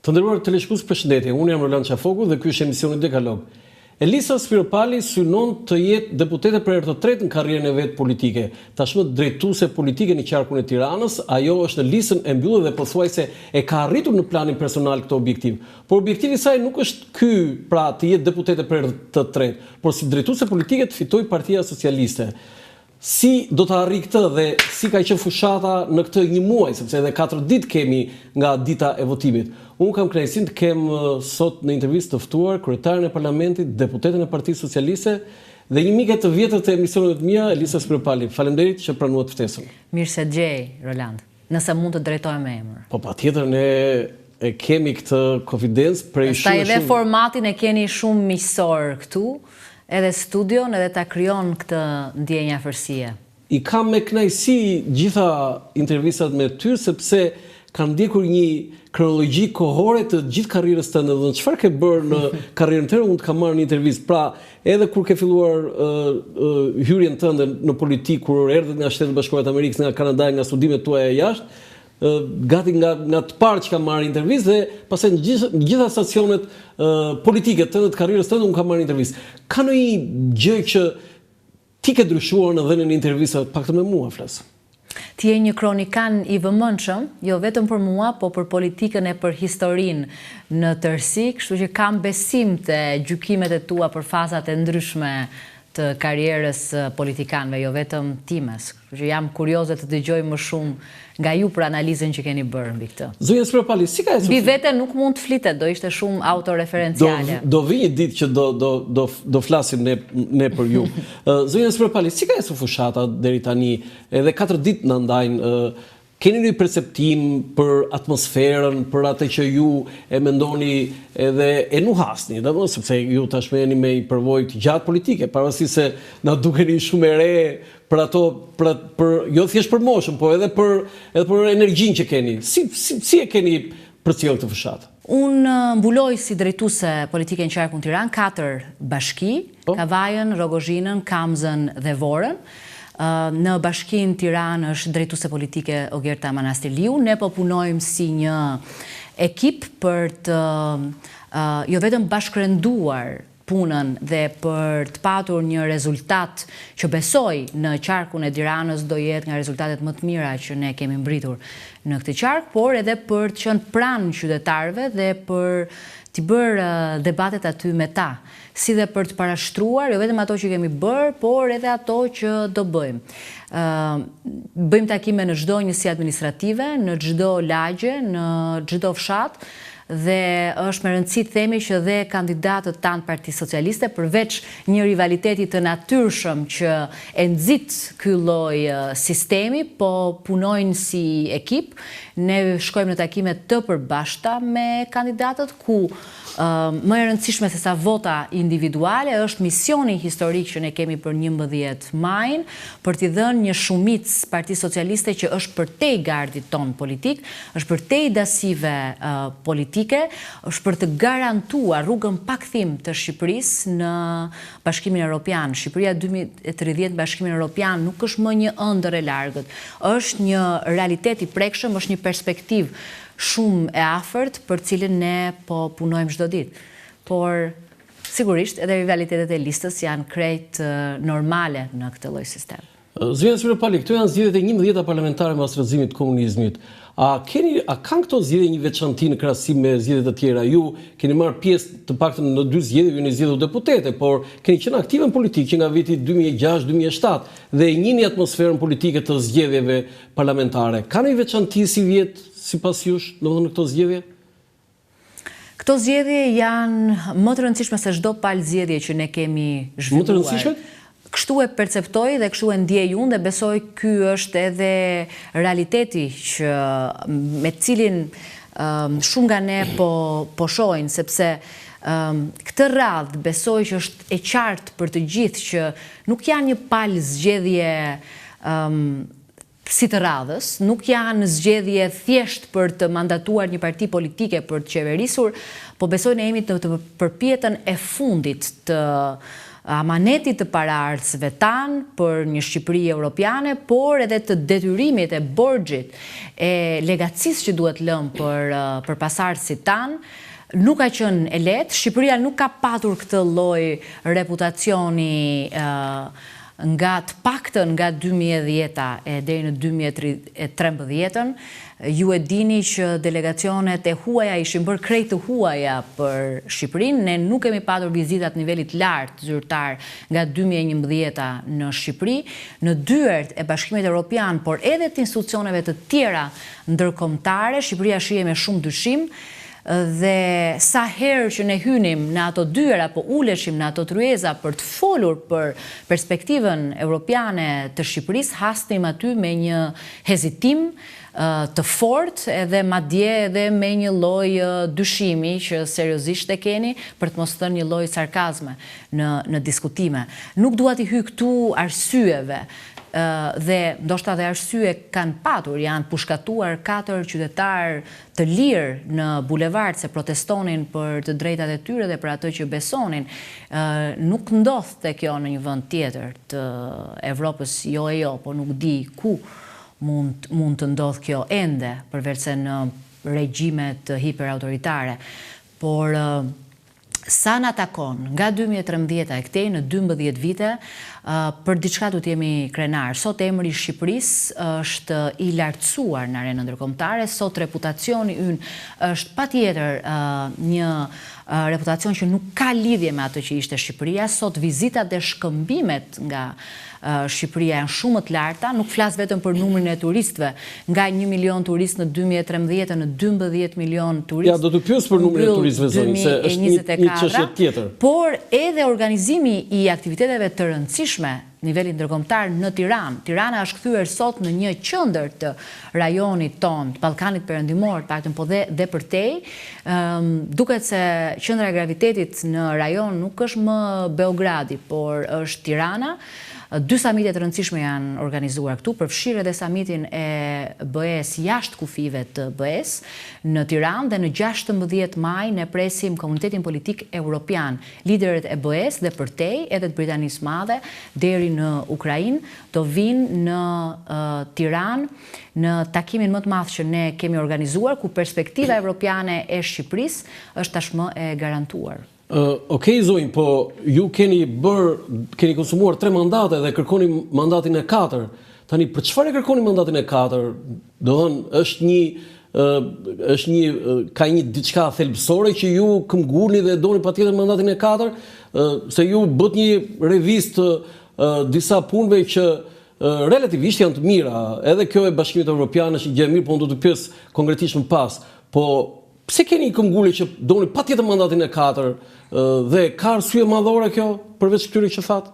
Të nderuar teleshikues, përshëndetje. Unë jam Roland Qafoku dhe ky është emisioni Dekalog. Elisa Spiropali synon të jetë deputete për herë të tretë në karrierën e vet politike. Tashmë drejtuese politike në qarkun e Tiranës, ajo është në listën e mbyllur dhe pothuajse e ka arritur në planin personal këtë objektiv. Por objektivi i saj nuk është ky, pra të jetë deputete për herë të tretë, por si drejtuese politike të fitojë Partia Socialiste. Si do të arri këtë dhe si ka qenë fushata në këtë një muaj, sepse edhe 4 ditë kemi nga dita e votimit. Unë kam kënaqësinë të kem sot në intervistë të ftuar kryetaren e Parlamentit, deputeten e Partisë Socialiste dhe një mike të vjetër të emisionit të mia, Elisa Spiropali. Faleminderit që pranuat ftesën. Mirë se gjej, Roland. Nëse mund të drejtojmë me emër. Po patjetër ne kemi këtë konfidencë prej shumë. Pastaj edhe formatin e keni shumë miqësor këtu. Edhe studion, edhe ta krijon këtë ndjenjë afërsie. I kam me kënaqësi gjitha intervistat me ty, sepse kam ndjekur një kronologji kohore të gjithë karrierës tënde dhe çfarë ke bërë në karrierën tënde, unë të kam marrë një intervistë. Pra, edhe kur ke filluar hyrjen tënde në politikë, kur erdhët nga Shtetet Bashkuara të Amerikës, nga Kanada, nga studimet tuaja jashtë, gati nga të parë që kam marrë intervistë dhe pastaj në gjitha stacionet politike të karrierës tënde unë kam marrë intervistë. Ka ndonjë gjë që ti ke ndryshuar në dhënien e intervistave, paktën me mua flas? Ti je një kronikan i vëmendshëm, jo vetëm për mua, po për politikën e për historinë në tërësi, kështu që kam besim te gjykimet e tua për fazat e ndryshme të karrierës politikanëve, jo vetëm times. Kështu që jam kurioze të dëgjoj më shumë nga ju për analizën që keni bërë mbi këtë. Zonja Spiropali, si ka Mbi vete nuk mund të flitet, do ishte shumë autoreferenciale. Do vi një ditë që do flasim ne për ju. Zonja Spiropali, si ka ecur fushata deri tani? Edhe 4 ditë na ndajnë. Keni një perceptim për atmosferën, për atë që ju e mendoni edhe e nuhasni, sepse ju tashmë jeni me një përvojë të gjatë politike, pavarësisht se na dukeni shumë e re për ato, për jo thjesht për moshën, po edhe për energjinë që keni. Si e keni përcjell këtë fushatë? Unë mbuloj si drejtuese politike në qarkun Tiranë 4 bashki, Kavajën, Rogozhinën, Kamzën dhe Vorën. Në bashkinë Tiranë është drejtuese politike Ogerta Manastiliu. Ne po punojmë si një ekip për të jo vetëm bashkërenduar punën dhe për të patur një rezultat që besoj në qarkun e Tiranës do jetë nga rezultatet më të mira që ne kemi mbritur në këtë qark, por edhe për të qenë pranë qytetarëve dhe për t'i bërë debatet aty me ta, si dhe për të parashtruar, jo vetëm ato që kemi bërë, por edhe ato që do bëjmë. Bëjmë takime në çdo njësi administrative, në çdo lagje, në çdo fshat, dhe është me rëndësi të themi që dhe kandidatët tanë Partisë Socialiste, përveç një rivaliteti të natyrshëm që e nxit ky lloj sistemi, po punojnë si ekip. Ne shkojmë në takime të përbashkëta me kandidatët, ku më e rëndësishme se sa vota individuale është misioni historik që ne kemi për 11 majin, për t'i dhënë një shumicë Partisë Socialiste që është përtej gardit ton politik, është përtej dasive politike, është për të garantuar rrugën pa kthim të Shqipërisë në Bashkimin Evropian. Shqipëria 2030 Bashkimin Evropian nuk është më një ëndër e largët, është një realitet i prekshëm, është një perspektivë shumë e afërt për cilën ne po punojmë çdo ditë. Por sigurisht edhe rivalitetet e listës janë krejt normale në këtë lloj sistemi. Zonja Spiropali, këto janë zgjedhjet e 11-ta parlamentare mbas rrëzimit të komunizmit. A kanë këto zgjedhje një veçanti në krahasim me zgjedhjet e tjera? Ju keni marrë pjesë të paktën në 2 zgjedhje, ju jeni zgjedhur deputete, por keni qenë aktive në politikë që nga viti 2006-2007 dhe e njihni atmosferën politike të zgjedhjeve parlamentare. Ka një veçanti si vjet sipas jush, domethënë në këto zgjedhje? Këto zgjedhje janë më të rëndësishme se çdo palë zgjedhje që ne kemi zhvilluar. Më të rëndësishme? Kështu e perceptoj dhe kështu e ndjej unë dhe besoj ky është edhe realiteti që me cilin shumë nga ne po shohin, sepse këtë radhë besoj që është e qartë për të gjithë që nuk janë një palë zgjedhje si të radhës, nuk janë zgjedhje thjesht për të mandatuar një parti politike për të qeverisur, po besoj ne jemi të përpjetën e fundit të amanetit të paraardhësve tanë për një Shqipëri europiane, por edhe të detyrimit e borxhit e legacisë që duhet lëmë për pasardhësit tanë, nuk ka qenë e lehtë. Shqipëria nuk ka patur këtë lloj reputacioni nga të paktën nga 2010-a deri në 2013-ën. Ju e dini që delegacionet e huaja ishin bërë krejt të huaja për Shqipërinë. Ne nuk kemi patur vizitat nivelit lartë zyrtar nga 2011-a në Shqipëri. Në dyert e Bashkimit Evropian, por edhe të institucioneve të tjera ndërkombëtare, Shqipëria shihet me shumë dyshim. Dhe sa herë që ne hynim në ato dyera, po uleshim në ato tryeza për të folur për perspektivën europiane të Shqipërisë, hasnim aty me një hezitim të fortë edhe madje edhe me një lloj dyshimi që seriozisht e keni, për të mos thënë një lloj sarkazme në diskutime. Nuk dua t'i hyj këtu arsyeve, dhe ndoshta dhe arsye kanë patur, janë pushkatuar 4 qytetarë të lirë në bulevard se protestonin për të drejtat e tyre dhe për atë që besonin. Nuk ndodhte kjo në një vend tjetër të Evropës, jo, po nuk di ku mund të ndodh kjo ende, përveç se në regjimet hiperautoritare. Por sa na takon nga 2013 e këtej në 12 vite, për diçka du t'jemi krenar. Sot emri i Shqipërisë është i lartësuar në arenën ndërkombëtare, sot reputacioni ynë është patjetër një reputacion që nuk ka lidhje me atë që ishte Shqipëria. Sot vizitat dhe shkëmbimet nga Shqipëria janë shumë të larta, nuk flas vetëm për numrin e turistëve, nga 1 milion turistë në 2013 në 12 milion turistë. Ja, do të pyes për numrin e turistëve zoni, se është një çështje tjetër. Por edhe organizimi i aktiviteteve të rëndësishme nivelit ndërkombëtar në Tiranë. Tirana është kthyer sot në një qendër të rajonit tonë, të Ballkanit Perëndimor, paktën po dhe përtej. Duket se qendra e gravitetit në rajon nuk është më Beogradi, por është Tirana. 2 samite të rëndësishme janë organizuar këtu, përfshirë edhe samitin e BE-s jashtë kufive të BE-s në Tiranë, dhe në 16 maj ne presim komunitetin politik evropian, liderët e BE-s dhe përtej edhe të Britanisë Madhe deri në Ukrainë, do vinë në Tiranë në takimin më të madh që ne kemi organizuar, ku perspektiva evropiane e Shqipërisë është tashmë e garantuar. Okej, Zonjë, po ju keni konsumuar 3 mandate dhe kërkoni mandatin e 4. Tani, për çfarë kërkoni mandatin e 4? Do thënë, ka një diçka thelbësore që ju këmbgulni dhe doni patjetër mandatin e 4, se ju bët një revistë disa punëve që relativisht janë të mira. Edhe kjo e Bashkimit Evropian është gjë e mirë, po unë do të pyes konkretisht më pas. Po pse keni këmbgulje që doni patjetër mandatin e 4 dhe ka arsye madhore kjo përveç këtyre që thatë?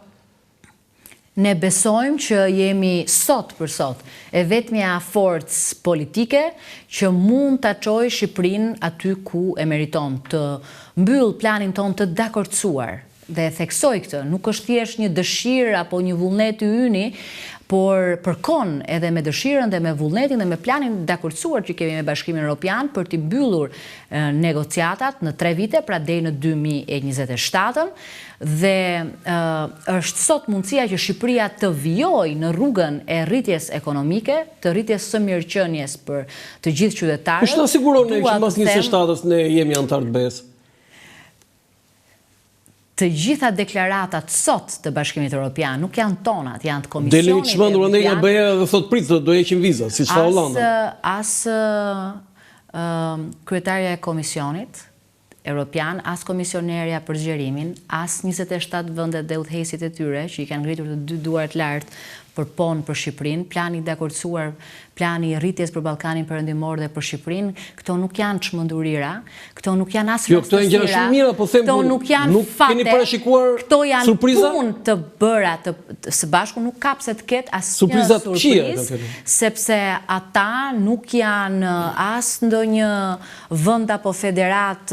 Ne besojmë që jemi sot për sot e vetmja forcë politike që mund të çojë Shqipërinë aty ku e meriton, të mbyll planin ton të dakordsuar. Dhe theksoj këtë, nuk është thjesht një dëshirë apo një vullnet i yni, por përkon edhe me dëshirën dhe me vullnetin dhe me planin dakordsuar që kemi me Bashkimin Evropian për t'i mbyllur negociatat në 3 vite, pra deri në 2027, dhe është sot mundësia që Shqipëria të vijojë në rrugën e rritjes ekonomike, të rritjes së mirëqenies për të gjithë qytetarët. Kush na siguron ne që mbas 27-s ne jemi antar të BE-s? Të gjitha deklaratat sot të Bashkimit Evropian nuk janë tonat, janë të komisionit. Deli çmendur andaj nga BE dhe thot prit do heqim viza, siç tha Hollanda. As kryetarja e komisionit Evropian, as komisionerja për zgjerimin, as 27 vendet dhe udhëheqësit e tyre që i kanë ngritur të 2 duart lart për ponë për Shqipërinë, plani i dakordsuar, plani i rritjes për Ballkanin Perëndimor dhe për Shqipërinë, këto nuk janë çmendurira, këto nuk janë as jo, këto janë gjëra shumë mira, po them, këto nuk janë nuk fate, keni parashikuar këto janë surpriza? Punë të bëra së bashku, nuk ka pse të ketë asnjë surprizë, sepse ata nuk janë as ndonjë vend apo federat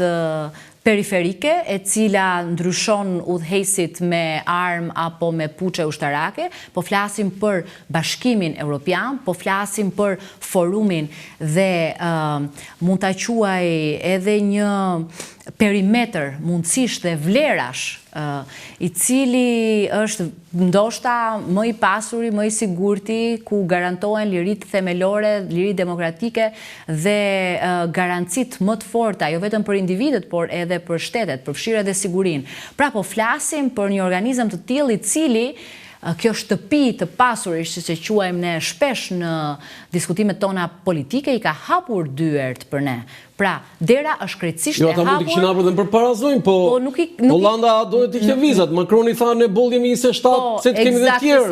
periferike, e cila ndryshon udhëheqësit me armë apo me puçe ushtarake, po flasim për Bashkimin Evropian, po flasim për forumin dhe mund ta quaj edhe një perimetër mundësish dhe vlerash i cili është ndoshta më i pasuri, më i sigurti, ku garantohen lirit themelore, lirit demokratike dhe garancit më të forta, jo vetëm për individet, por edhe për shtetet, përfshirë edhe sigurin. Pra po flasim për një organizëm të tillë i cili kjo shtëpi të pasurisht, si që quajmë ne shpesh në diskutimet tona politike, i ka hapur dyert për ne. Pra, dera është krejtësisht e hapur. Jo, ata mund të kishin hapur dhe për parazojnë, po Hollanda do të ishte vizat. Macroni tha në bollje 27, se të kemi dhe tjerë.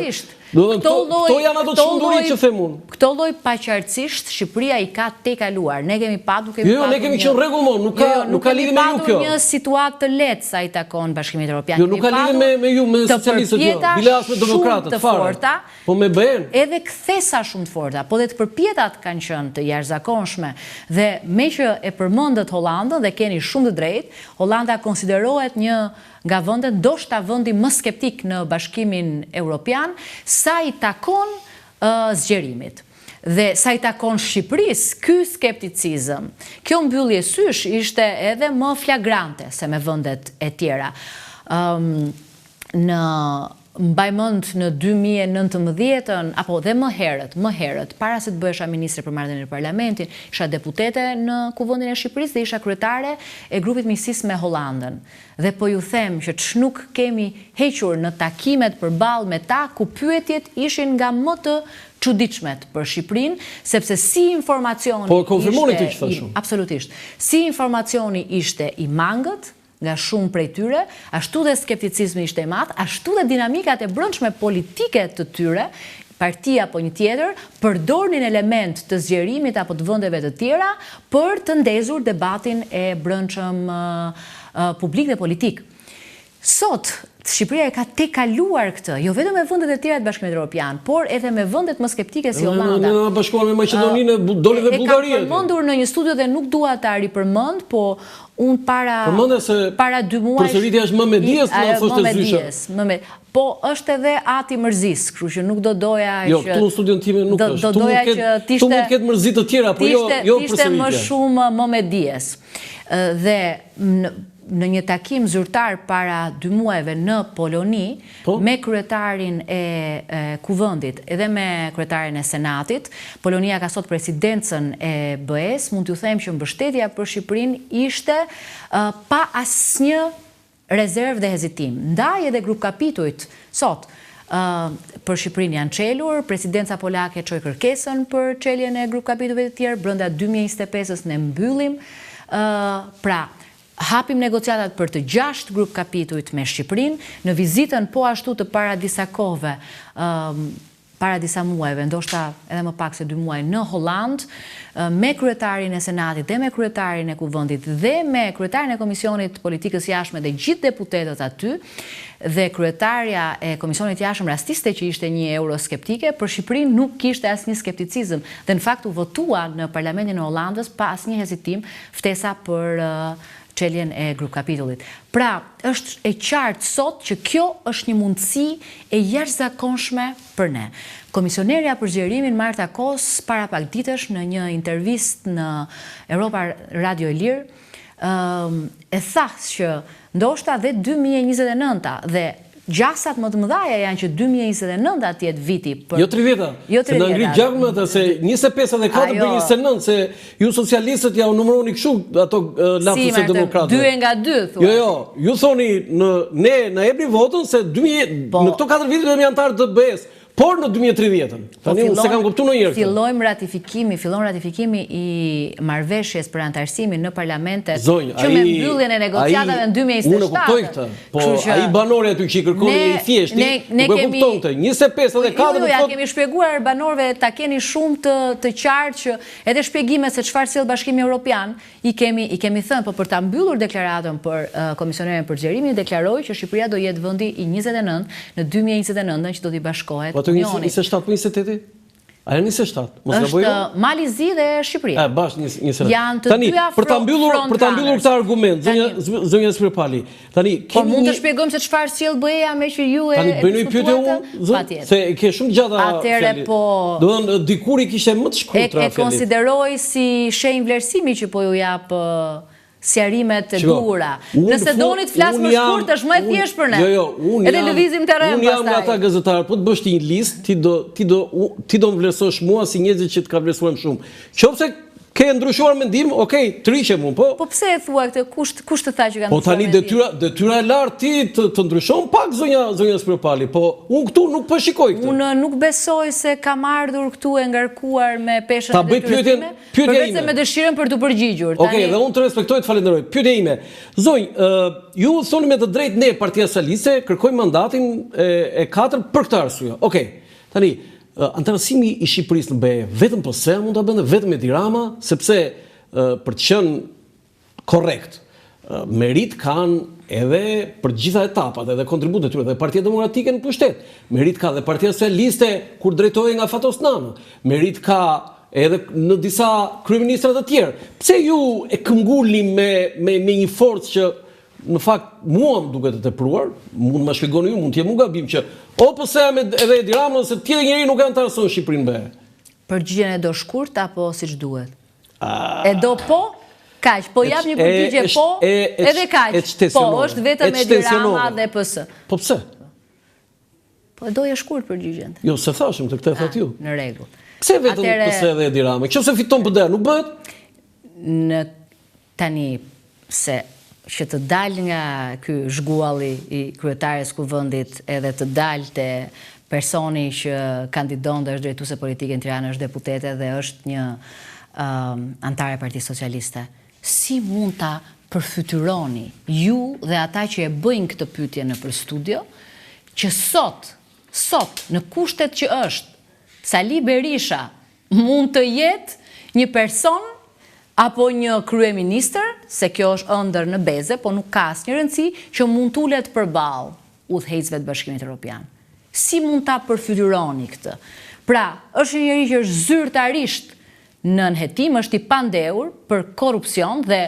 Këto janë ato çmenduri që them unë. Këto lloj paqartësisht Shqipëria i ka tejkaluar. Ne kemi patur Jo, ne kemi qenë rregull, nuk ka lidhje me ju kjo. Një situatë të lehtë sa i takon Bashkimit Evropian. Jo, nuk ka lidhje me ju, me socialistët jo. Bile as me demokratët fare. Po me BE-n. Edhe kthesa shumë të forta, po dhe të përpjetat kanë qenë të jashtëzakonshme. Dhe me që e përmendët Hollandën dhe keni shumë të drejtë, Hollanda konsiderohet një nga vendet, ndoshta vendi më skeptik në Bashkimin Evropian, sa i takon zgjerimit. Dhe sa i takon Shqipërisë, ky skepticizëm, kjo mbyllje sysh ishte edhe më flagrante se me vendet e tjera. Mbaj mend në 2019, apo dhe më herët, para se të bëhesha ministre për marrëdhënie në parlamentin, isha deputete në Kuvendin e Shqipërisë dhe isha kryetare e grupit miqësisë me Hollandën. Dhe po ju them që ç'nuk kemi hequr në takimet përballë me ta, ku pyetjet ishin nga më të çuditshmet për Shqipërinë, sepse si informacioni po konfirmoni ti që thashun. Absolutisht. Si informacioni ishte i mangët nga shumë prej tyre, ashtu dhe skepticizmi ishte i madh, ashtu dhe dinamikat e brendshme politike të tyre, partia apo një tjetër, përdornin element të zgjerimit apo të vendeve të tjera për të ndezur debatin e brendshëm publik dhe politik. Sot, Shqipëria e ka tejkaluar këtë, jo vetëm me vendet e tjera të Bashkimit Evropian, por edhe me vendet më skeptike si Hollanda. Ne bashkuar me Maqedoninë, doli dhe Bullgaria. E kam përmendur në një studio dhe nuk dua ta ripërmend, po unë para 2 muaj. Përsëritja është më me dijes, na thoshte Zysha. Po është edhe ati mërzis, kështu që nuk do doja që... Jo, këtu në studion time nuk është. Do doja që tu mund të ketë mërzit të tjera, por jo përsëritja. Tishte më shumë më me dijes. Dhe në një takim zyrtar para 2 muajve në Poloni, me kryetarin e Kuvendit edhe me kryetarin e Senatit, Polonia ka sot presidencën e BE-s, mund t'ju them që mbështetja për Shqipërinë ishte pa asnjë rezervë dhe hezitim. Ndaj edhe grup kapitujt sot për Shqipërinë janë çelur, presidenca polake çoi kërkesën për çeljen e grup kapitujve të tjerë, brenda 2025-s ne mbyllim. Pra, hapim negociatat për të 6 grup kapitujt me Shqipërinë, në vizitën po ashtu të para disa kohëve, para disa muajve, ndoshta edhe më pak se 2 muaj në Hollandë, me kryetarin e Senatit dhe me kryetarin e Kuvendit dhe me kryetarin e Komisionit Politikës Jashtme dhe gjithë deputetët aty, dhe kryetarja e Komisionit Jashtëm rastiste që ishte një euroskeptike, për Shqipërinë nuk kishte asnjë skepticizëm dhe në fakt u votua në Parlamentin e Hollandës pa asnjë hezitim ftesa për çeljen e grup kapitullit. Pra, është e qartë sot që kjo është një mundësi e jashtëzakonshme për ne. Komisionerja për zgjerimin Marta Kos para pak ditësh në një intervistë në Europa Radio e Lirë e tha që ndoshta dhe 2029 dhe gjasat më të mëdhaja janë që 2029 atë jetë viti për... Jo 30-a, se në ngrit gjakme atë, se 25 dhe 4 për 29, se ju socialistët ja u numëroni këshu ato lapsës e demokratëve. 2 nga 2, thua. Jo, ju thoni, ne në ebri votën se në këto 4 vitit do jemi antarë të BE-s, por në 2030-ën. Tani unë se kam kuptu në njërë. Fillon ratifikimi i marrëveshjes për antarësimin në parlamentet që me mbylljen e negociatave në 2027. Unë kuptoj këtë, po ai banori aty që i kërkoni i thjeshti, nuk e kupton këtë. 25 dhe 4... Ja kemi shpjeguar banorëve ta keni shumë të qartë që edhe shpjegime se çfarë sjell Bashkimi Evropian i kemi thënë, po për ta mbyllur deklaratën për komisionerin për zgjerimin, deklaroi që Shqipëria do jetë vendi i 29 në 2029 që do t'i bashkohet. Po të 27 për 28? A janë 27? Është Malizi dhe Shqipëria. Bash 27. Janë të dyja frontrunners. Për ta mbyllur këtë argument, zënja Spirpali. Tani po mund të shpjegojmë se çfarë sjell BE-ja me që ju e tani bëjnë pyetje unë, se ke shumë gjata fjalë. Atëre po. Do të thonë dikur i kishte më të shkurtra fjalë. E konsideroj si shenjë vlerësimi që po ju jap sqarimet e duhura. Nëse doni të flas më shkurt, është më e thjeshtë për ne. Edhe lëvizim terren pastaj. Unë jam nga ata gazetarë, po të bësh ti një listë, ti do më vlerësosh mua si njerëz që të ka vlerësuar më shumë. Qofse ke ndryshuar mendim, okej, të riqem unë, po. Po pse e thua këtë? Kush të tha që ka ndryshuar mendim? Po tani detyra e lartë ti të ndryshon pak zonja Spiropali, po unë këtu nuk po shikoj këtë. Unë nuk besoj se kam ardhur këtu e ngarkuar me peshën e detyrime, përveç se me dëshirën për të përgjigjur. Okej, dhe unë të respektoj, të falenderoj. Pyetja ime. Zonjë, ju thoni me të drejtë ne Partia Socialiste kërkojmë mandatin e 4 për këtë arsye. Okej. Tani antarësimi i Shqipërisë në BE, vetëm PS-ja mund ta bënte, vetëm Edi Rama, sepse për të qenë korrekt, merit kanë edhe për gjitha etapat, edhe kontributet e tyre, dhe Partia Demokratike në pushtet. Merit ka dhe Partia Socialiste kur drejtohej nga Fatos Nano. Merit ka edhe në disa kryeministra të tjerë. Pse ju e këmbgulni me një forcë që në fakt mua më duket të tepruar, mund ma shpjegoni ju, mund të jem unë gabim që PS-ja edhe Edi Rama ose tjetër njeri nuk e antarëson Shqipërinë BE. Përgjigjen e do shkurt apo siç duhet? E do po? Kaq, po jap një përgjigje po, edhe kaq. Po, është vetëm Edi Rama dhe PS. Po pse? Po e doja shkurt përgjigjen. Jo, se thashëm të këtë e thatë ju. Në rregull. Pse vetëm PS dhe Edi Rama? Nëse fiton PD, nuk bëhet? Në tani se që të dalë nga ky zhgualli i kryetares kuvendit edhe të dalë te personi që kandidon dhe është drejtuese politike në Tiranë, është deputete dhe është një antare e Partisë Socialiste. Si mund ta përfytyroni ju dhe ata që e bëjnë këtë pyetje nëpër studio, që sot në kushtet që është Sali Berisha mund të jetë një person apo një kryeministër, se kjo është ëndër në beze, po nuk ka asnjë rëndësi që mund t'ulet përballë udhëheqësve të Bashkimit Evropian. Si mund ta përfytyroni këtë? Pra, është një njerëz që është zyrtarisht në nënhetim, është i pandehur për korrupsion dhe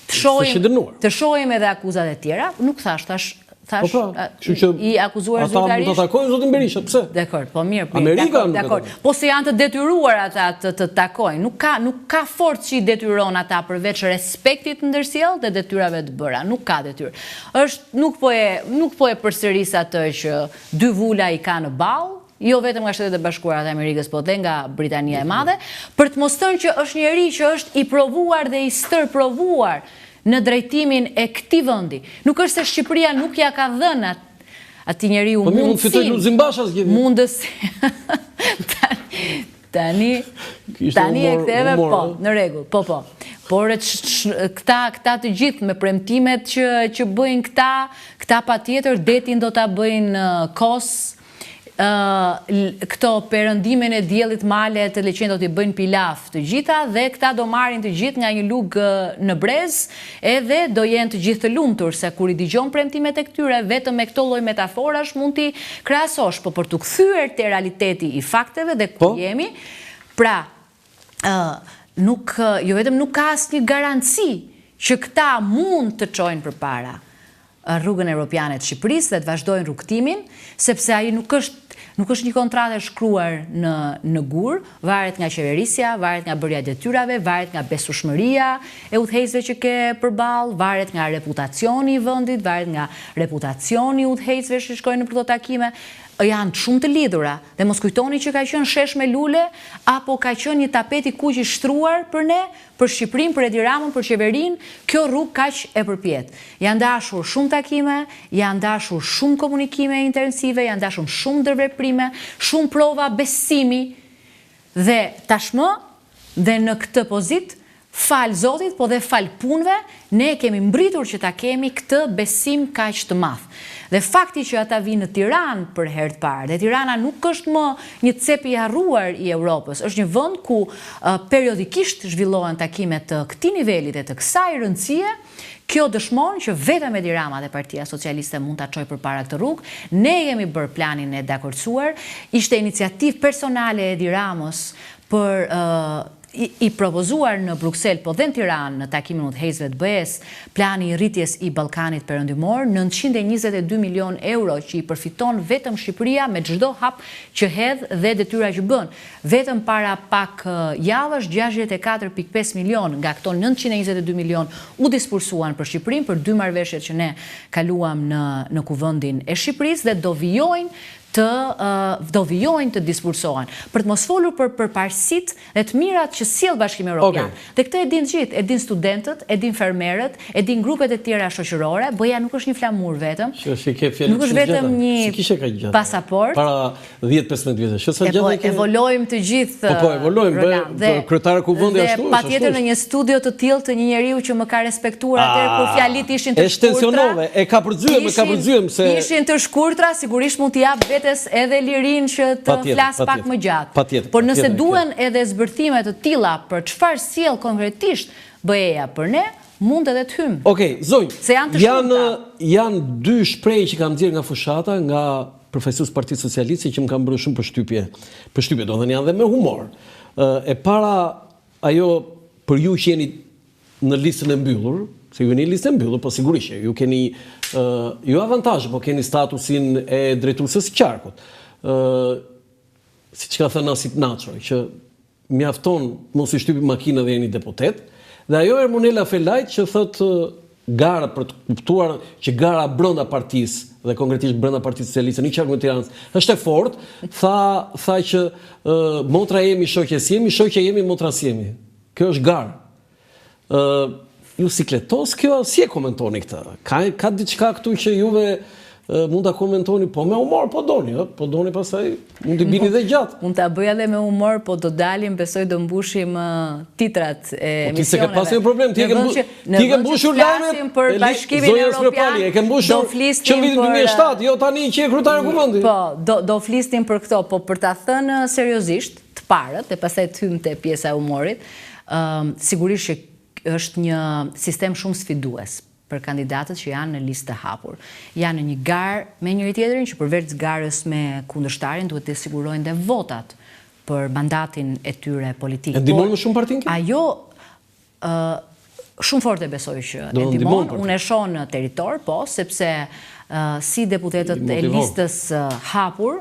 të shohim edhe akuzat e tjera, nuk thash i akuzuar zyrtarisht. Ata mund të takojnë zotin Berisha, pse? Dekord, po mirë. Amerika nuk dakor. Po se janë të detyruar ata të takojnë. Nuk ka forcë që i detyron ata përveç respektit ndërsjellë dhe detyrave të bëra. Nuk ka detyrë. Nuk po e përsëris atë që dy vula i ka në ball, jo vetëm nga Shtetet e Bashkuara të Amerikës, po dhe nga Britania e Madhe, për të mos thënë që është njeri që është i provuar dhe i stërprovuar në drejtimin e këtij vendi. Nuk është se Shqipëria nuk ja ka dhënë atij njeriu mundësinë. Po mund fitoj Luzim Basha s'gjeni. Mundësi. Tani e ktheve po, në rregull. Po. Por këta të gjithë me premtimet që bëjnë këta patjetër detin do ta bëjnë kos. Këto perëndimin e diellit male të leqen do t'i bëjnë pilaf të gjitha dhe këta do marrin të gjithë nga një lugë në brez edhe do jenë të gjithë të lumtur se kur i dëgjon premtimet e këtyre vetëm me këto lloj metaforash mund t'i krahasosh, po për të kthyer te realiteti i fakteve dhe ku jemi, pra jo vetëm nuk ka asnjë garanci që këta mund të çojnë përpara rrugën evropiane të Shqipërisë dhe të vazhdojnë rrugtimin, sepse ai nuk është një kontratë e shkruar në gur, varet nga qeverisja, varet nga bërja detyrave, varet nga besueshmëria e udhëheqësve që ke përballë, varet nga reputacioni i vendit, varet nga reputacioni i udhëheqësve që shkojnë në këto takime. Janë shumë të lidhura dhe mos kujtoni që ka qenë shesh me lule apo ka qenë një tapet i kuq i shtruar për ne, për Shqipërinë, për Edi Ramën, për qeverinë, kjo rrugë kaq e përpjet. Janë dashur shumë takime, janë dashur shumë komunikime intensive, janë dashur shumë ndërveprime, shumë prova besimi dhe tashmë dhe në këtë pozitë fal Zotit, po dhe fal punëve, ne kemi mbritur që ta kemi këtë besim kaq të madh. Dhe fakti që ata vinë në Tiranë për herë të parë, dhe Tirana nuk është më një cep i harruar i Europës, është një vend ku periodikisht zhvillohen takime të këtij niveli dhe të kësaj rëndësie. Kjo dëshmon që vetëm Edi Rama dhe Partia Socialiste mund ta çojë përpara këtë rrugë. Ne kemi bërë planin e dakordsuar, ishte iniciativë personale e Edi Ramës për i propozuar në Bruksel, po dhe në Tiranë, në takimin e udhëheqësve të BE-s, plani i rritjes i Ballkanit Perëndimor, 922 milion euro që i përfiton vetëm Shqipëria me çdo hap që hedh dhe detyra që bën. Vetëm para pak javësh 64.5 milion nga këto 922 milion u dispursuan për Shqipërinë për 2 marrëveshjet që ne kaluam në kuvendin e Shqipërisë dhe do vijojnë të dispursohen. Për të mos folur për përparësitë dhe të mirat që sjell Bashkimi Evropian. Dhe këtë e din gjithë, e din studentët, e din fermerët, e din grupet e tjera shoqërore. BE-ja nuk është një flamur vetëm. Nuk është vetëm një pasaport. Para 10-15 vjetësh. Evolojmë të gjithë. Po, evolojmë. Kryetari i kuvendit ashtu. Patjetër në një studio të tillë të një njeriu që më ka respektuar atëherë kur fjalit ishin të shkurtra. E ka përzyem se ishin të shkurtra, sigurisht mund t'i jap vetes edhe lirinë që të flas pak më gjatë. Por nëse duhen edhe zbërthime të tilla për çfarë sjell konkretisht BE-ja për ne, mund edhe të hymë. Okej, zonjë, janë 2 shprehje që kanë nxjerrë nga fushata, nga përfaqësues Partisë Socialiste që më kanë bërë shumë përshtypje, do të thënë janë dhe me humor. E para, ajo për ju që jeni në listën e mbyllur, se ju jeni në listën e mbyllur, po sigurisht ju keni jo avantazhe, po keni statusin e drejtuesës së qarkut. Siç ka thënë Nasip Naço, që mjafton mos i shtypi makina dhe jeni deputet, dhe ajo Ermonela Felajt që thotë gara për të kuptuar që gara brenda partisë dhe konkretisht brenda Partisë Socialiste në qarkun e Tiranës është e fortë, tha që motra jemi shoqes jemi, shoqja jemi motras jemi. Kjo është garë. Ju sikletos kjo, si e komentoni këtë? Ka diçka këtu që juve mund ta komentoni, po me humor, po doni pastaj mund t'i bini dhe gjatë. Mund ta bëj edhe me humor, po do dalim, besoj do mbushim titrat e emisioneve. Ti se ke pasur një problem, ti ke mbushur lajmet për Bashkimin Evropian. E ke mbushur që vitin 2007, jo tani që je kryetari i kuvendit. Po, do flisnim për këto, po për ta thënë seriozisht, të parët, e pastaj të hym te pjesa e humorit, sigurisht që është një sistem shumë sfidues për kandidatët që janë në listë të hapur. Janë në një garë me njëri tjetrin që përveç garës me kundërshtarin duhet të sigurojnë dhe votat për mandatin e tyre politik. E ndihmon më shumë partinë kjo? Ajo shumë fort e besoj që e ndihmon. Unë e shoh në territor, po, sepse si deputetët e listës hapur,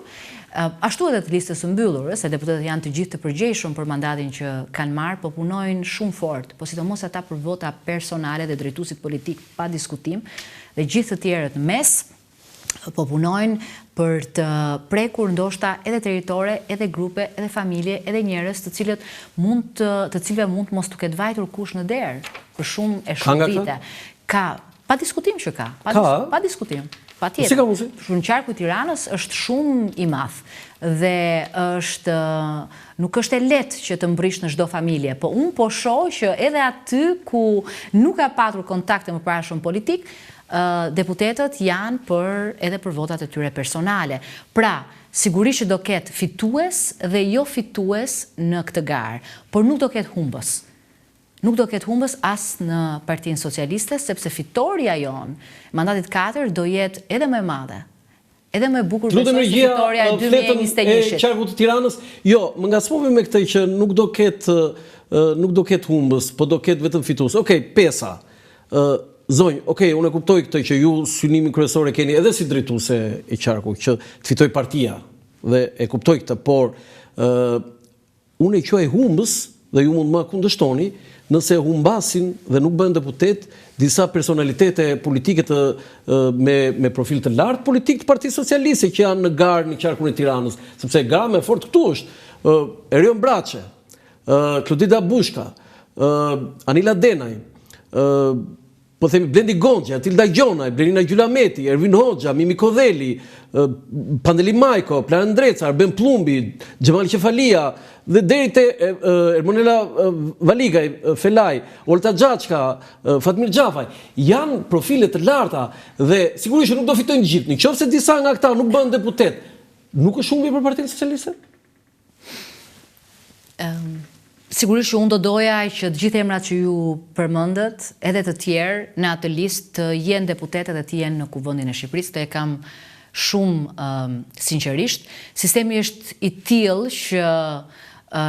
ashtu edhe të listës së mbyllur, se deputetët janë të gjithë të përgjegjshëm për mandatin që kanë marrë, po punojnë shumë fort, po sidomos ata për vota personale dhe drejtuesit politik pa diskutim, dhe gjithë të tjerët mes po punojnë për të prekur ndoshta edhe territore, edhe grupe, edhe familje, edhe njerëz të cilëve mund mos t'u ketë vajtur kush në derë për shumë e shumë vite. Ka, pa diskutim që ka. Pa diskutim. Patjetër. Në qarku i Tiranës është shumë i madh dhe nuk është e lehtë që të mbrysh në çdo familje, po unë po shoh që edhe aty ku nuk ka patur kontakte më parashëm politik, deputetët janë edhe për votat e tyre personale. Pra, sigurisht që do ketë fitues dhe jo fitues në këtë garë, por nuk do ketë humbës. Nuk do ketë humbës as në Partinë Socialiste, sepse fitoria jonë, mandatit 4, do jetë edhe më e madhe. Edhe më e bukur besoj se fitoria e 2021-shit. Qarku të Tiranës, jo, më ngacmove me këtë që nuk do ketë humbës, po do ketë vetëm fitues. Okej, pesa. Zonjë, unë e kuptoj këtë që ju synimin kryesor e keni edhe si drejtuese e qarku, që të fitoj partia, dhe e kuptoj këtë, por unë e quaj humbës, dhe ju mund më kundështoni, nëse humbasin dhe nuk bëhen deputet disa personalitete politike me profil të lartë politik të Partisë Socialiste që janë në garë në qarkun e Tiranës, sepse gara më e fortë këtu është Erion Braçe, Klodida Bushka, Anila Denaj, po themi Blendi Gonxha, Tilda Gjonaj, Blerina Gjulameti, Ervin Hoxha, Mimi Kodheli, Pandeli Majko, Plan Ndreca, Arben Plumbi, Xhemal Qefalia, dhe deri te Ermonela Valigaj, Felaj, Olta Xhaçka, Fatmir Xhafaj, janë profile të larta dhe sigurisht nuk do fitojnë gjithë. Nëse disa nga këta nuk bëhen deputet, nuk është shumë mirë për Partinë Socialiste? Sigurisht që unë do doja që të gjithë emrat që ju përmendët, edhe të tjerë në atë listë të jenë deputetet dhe të jenë në kuvendin e Shqipërisë, të e kam shumë sinqerisht. Sistemi është i tillë që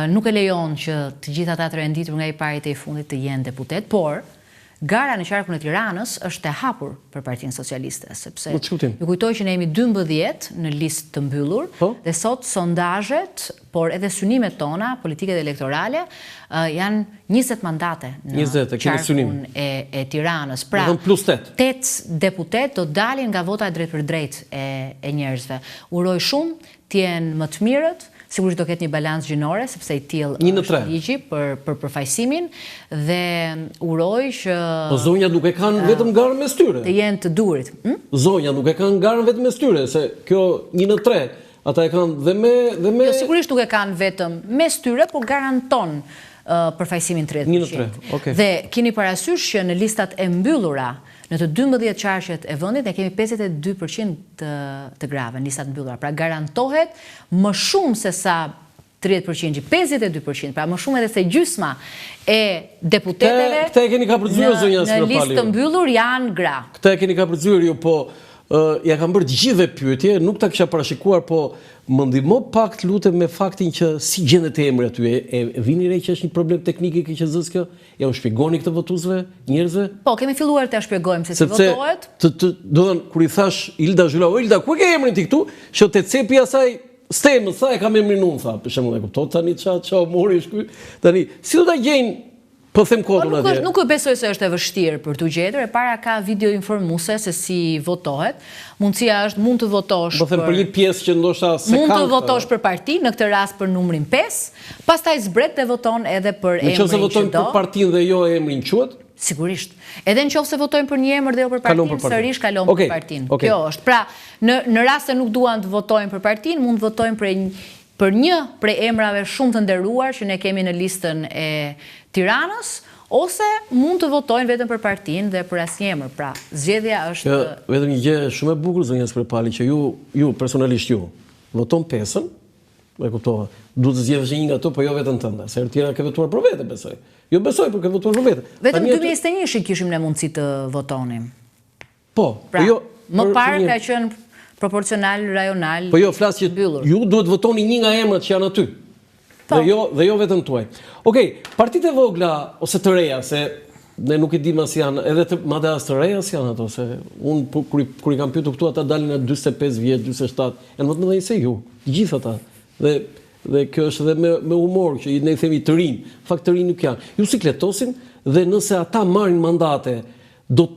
nuk e lejon që të gjitha ata të renditur nga i parit e i fundit të jenë deputet, por gara në qarkun e Tiranës është e hapur për Partinë Socialiste, sepse ju kujtoj që ne jemi 12 në listë të mbyllur, dhe sot sondazhet, por edhe synimet tona, politike dhe elektorale, janë 20 mandate në qarkun e Tiranës. Pra, 8 deputet do dalin nga vota drejt për drejt e njerëzve. Uroj shumë t'jenë më të mirët, sigurisht do ketë një balancë gjinore, sepse i tillë është ligji për përfaqësimin, dhe uroj që po zonjat nuk e kanë vetëm garën mes tyre. Të jenë të durit. Zonjat nuk e kanë garën vetëm mes tyre, se kjo 1/3, ata e kanë dhe me Jo, sigurisht nuk e kanë vetëm mes tyre, por garanton përfaqësimin 30%. 1/3, Dhe keni parasysh që në listat e mbyllura në të 12 qarqet e vendit ne kemi 52% të grave në listat mbyllura. Pra garantohet më shumë se sa 30%, 52%, pra më shumë edhe se gjysma e deputeteve Këta e keni ka përzyrë, zonja Spiropali. Në listë të mbyllur janë gra. Këta e keni ka përzyrë, po ja kam bërë gjithë pyetje, nuk ta kisha parashikuar, po më ndihmo pak lutem me faktin që si gjendet emri aty, e vini re që është një problem teknik i KQZ-s kjo? Ja u shpjegoni këtë votuesve, njerëzve? Po, kemi filluar të shpjegojmë se si votohet. Do të thënë kur i thash Ilda Zhyla, o Ilda, ku e ke emrin ti këtu? Që te cepi asaj Stemën, tha e kam emrin unë, tha, për shembull, e kupton tani ç'a mori është ky. Tani, si do ta gjejnë? Po them kodun atje. Nuk e besoj se është e vështirë për t'u gjetur, e para ka video informuese se si votohet. Mundësia është mund të votosh për një pjesë që ndoshta se mund të votosh për parti, në këtë rast për numrin 5, pastaj zbret dhe voton edhe për emrin që do. Nëse votojnë për partinë dhe jo emrin quhet? Sigurisht. Edhe nëse votojnë për një emër dhe jo për partinë, sërish kalon për partinë. Kjo është. Pra, në rast se nuk duan të votojnë për partinë, mund të votojnë për një prej emrave shumë të nderuar që ne kemi në listën e Tiranës, ose mund të votojnë vetëm për partinë dhe për asnjë emër. Pra, zgjedhja është vetëm një gjë shumë e bukur, zonja Spiropali, që ju personalisht ju voton 5-ën, e kuptova. Duhet të zgjedhësh një nga ato, po jo vetëm tënde, se herë tjera ke votuar për vete, besoj. Jo besoj, por ke votuar për vete. Vetëm 2021 kishim ne mundësi të votonim. Po, pra, jo. Më parë ka qenë proporcional, rajonal. Po jo, flas që ju duhet votoni një nga emrat që janë aty. Dhe jo vetëm tuaj. Okej, partitë e vogla ose të reja, se ne nuk e dim as janë, edhe madje as të reja janë ato, se unë kur i kam pyetur këtu ata dalin në 45 vjet, 47, janë më të mëdhenj se ju, gjithë ata. Dhe kjo është edhe me humor që ne i themi të rinj, fakt të rinj nuk janë. Ju sikletosin dhe nëse ata marrin mandate, do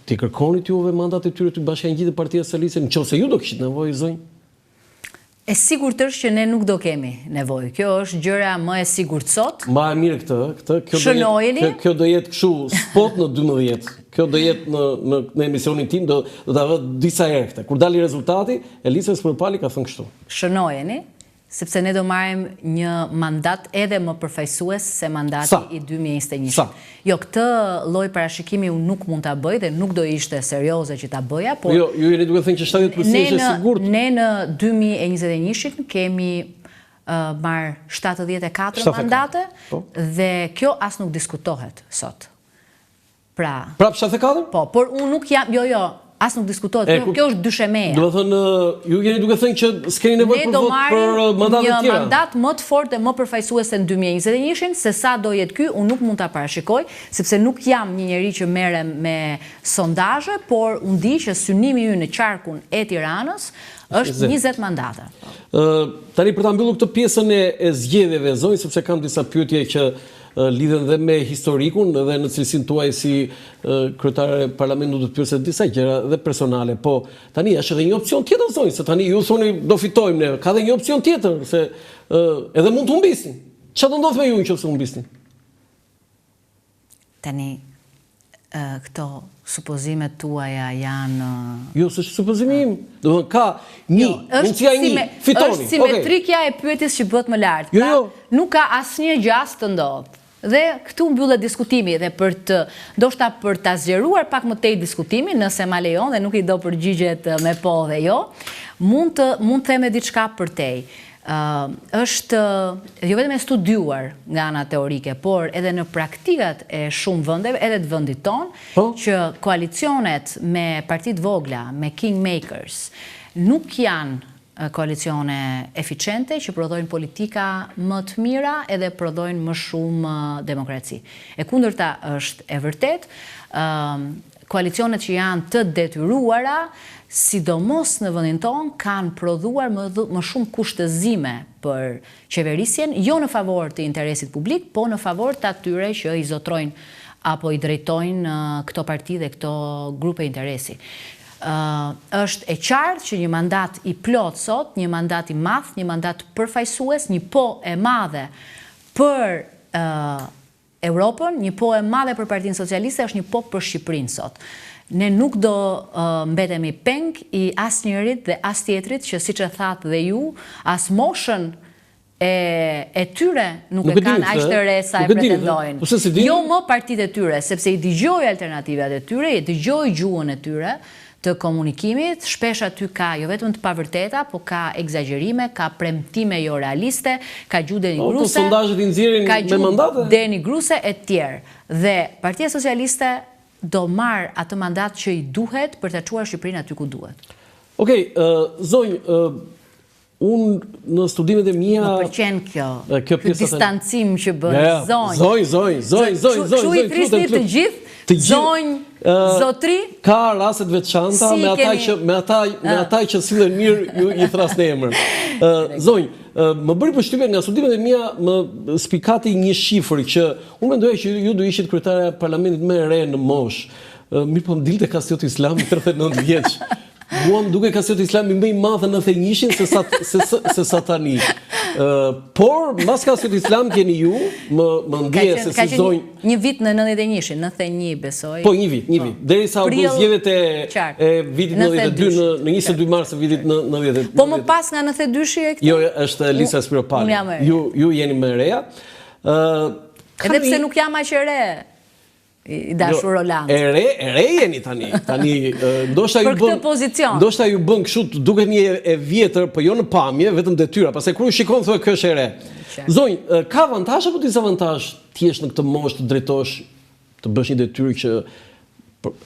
t'i kërkonit juve mandatet tyre të bashkangjitë të Partia Socialiste, nëse ju do kishit nevojë, zonjë? E sigurt është që ne nuk do kemi nevojë. Kjo është gjëra më e sigurt sot. Ma e mirë këtë. Kjo do jetë kështu spot në 12. Kjo do jetë në emisionin tim, do ta vë disa herë këtë. Kur dali rezultati, Elisa Spiropali ka thënë kështu. Shënojeni, sepse ne do marrim një mandat edhe më përfaqësues se mandati i 2021. Jo, këtë lloj parashikimi unë nuk mund ta bëj dhe nuk do ishte serioze që ta bëja, por jo, ju jeni duke thënë që 70% është e sigurt. Ne në 2021 kemi marr 74 mandate dhe kjo as nuk diskutohet sot. Prap 74? Po, por unë nuk jam, jo, as nuk diskutohet, kjo është dyshemeja. Do të thënë, ju jeni duke thënë që s'keni nevojë për vot për mandate tjera. Një mandat më të fortë dhe më përfaqësues se në 2021, se sa do jetë ky, unë nuk mund ta parashikoj, sepse nuk jam një njeri që merrem me sondazhe, por unë di që synimi ynë në qarkun e Tiranës është 20 mandate. Tani për ta mbyllur këtë pjesën e zgjedhjeve, zonjë, sepse kam disa pyetje që lidhen dhe me historikun dhe në cilësinë tuaj si kryetare e parlamentit do të pyesë disa gjëra dhe personale, po tani është edhe një opsion tjetër, zonjë, se tani ju thoni do fitojmë ne, ka edhe një opsion tjetër, se edhe mund të humbisni. Çfarë do ndodh me ju nëse humbisni? Tani këto supozimet tuaja janë... Jo, s'është supozimi im. Do të thënë ka një, mundësia një, fitoni. Është simetrikja e pyetjes që bëhet më lart. Nuk ka asnjë gjast të ndodhë. Dhe këtu mbyllet diskutimi dhe ndoshta për ta zgjeruar pak më tej diskutimin, nëse ma lejon dhe nuk i do përgjigjet me po dhe jo, mund të them diçka për tej. Është jo vetëm e studiuar nga ana teorike, por edhe në praktikat e shumë vendeve, edhe të vendit ton, që koalicionet me partit vogla, me kingmakers, nuk janë koalicione eficiente që prodhojnë politika më të mira edhe prodhojnë më shumë demokraci. E kundërta është e vërtet, koalicionet që janë të detyruara, sidomos në vendin tonë, kanë prodhuar më shumë kushtëzime për qeverisjen, jo në favor të interesit publik, po në favor të atyre që i zotrojnë apo i drejtojnë këto parti dhe këto grupe interesi. Është e qartë që një mandat i plot sot, një mandat i madh, një mandat përfaqësues, një po e madhe për Europën, një po e madhe për Partinë Socialiste, është një po për Shqipërinë sot. Ne nuk do mbetemi peng i asnjërit dhe as tjetrit që siç e thatë dhe ju, as moshën e tyre nuk e kanë aq të re sa e pretendojnë. Jo më partitë e tyre, sepse i dëgjoj alternativat e tyre, i dëgjoj gjuhën e tyre të komunikimit, shpesh aty ka jo vetëm të pavërteta, po ka egzagjerime, ka premtime jo realiste, ka gjuhë denigruse, ka gjuhë denigruse e tjerë. Dhe Partia Socialiste do marë atë mandat që i duhet për të çuar Shqipërinë aty ku duhet. Okej, zonjë, unë në studimet e mia... Më përqen kjo distancim që bënë, zonjë. Zonjë. Që i thrisni të gjithë, zonjë, zotri... Ka raste të veçanta, me ata që sillen mirë ju i thrasni emrin. Zonjë, më bëri përshtypje nga studimet e mia, më spikati një shifër që unë mendoja që ju do ishit kryetare e parlamentit më e re në moshë. Mirë po më dilte Kasioti Islami 39 vjeç. Mua më duke Kasioti Islami më i madh në 91-shin se sa tani. Por mbas Kasioti Islami keni ju, më ndje se si zonjë. Një vit në 91-shin, 91 besoj. Po një vit. Derisa u bën zgjedhjet e vitit 92 në 22 mars të vitit 90. Po më pas nga 92-shi e këtë? Jo, është Elisa Spiropali. Ju jeni më e reja. Edhe pse nuk jam aq e re. I dashur Roland. E re jeni tani. Ndoshta për këtë pozicion. Ndoshta ju bën kështu duket një e vjetër, po jo në pamje, vetëm detyra. Pastaj kur ju shikon thonë kjo është e re. Zonjë, ka avantazh apo dizavantazh ti jesh në këtë moshë të drejtosh, të bësh një detyrë që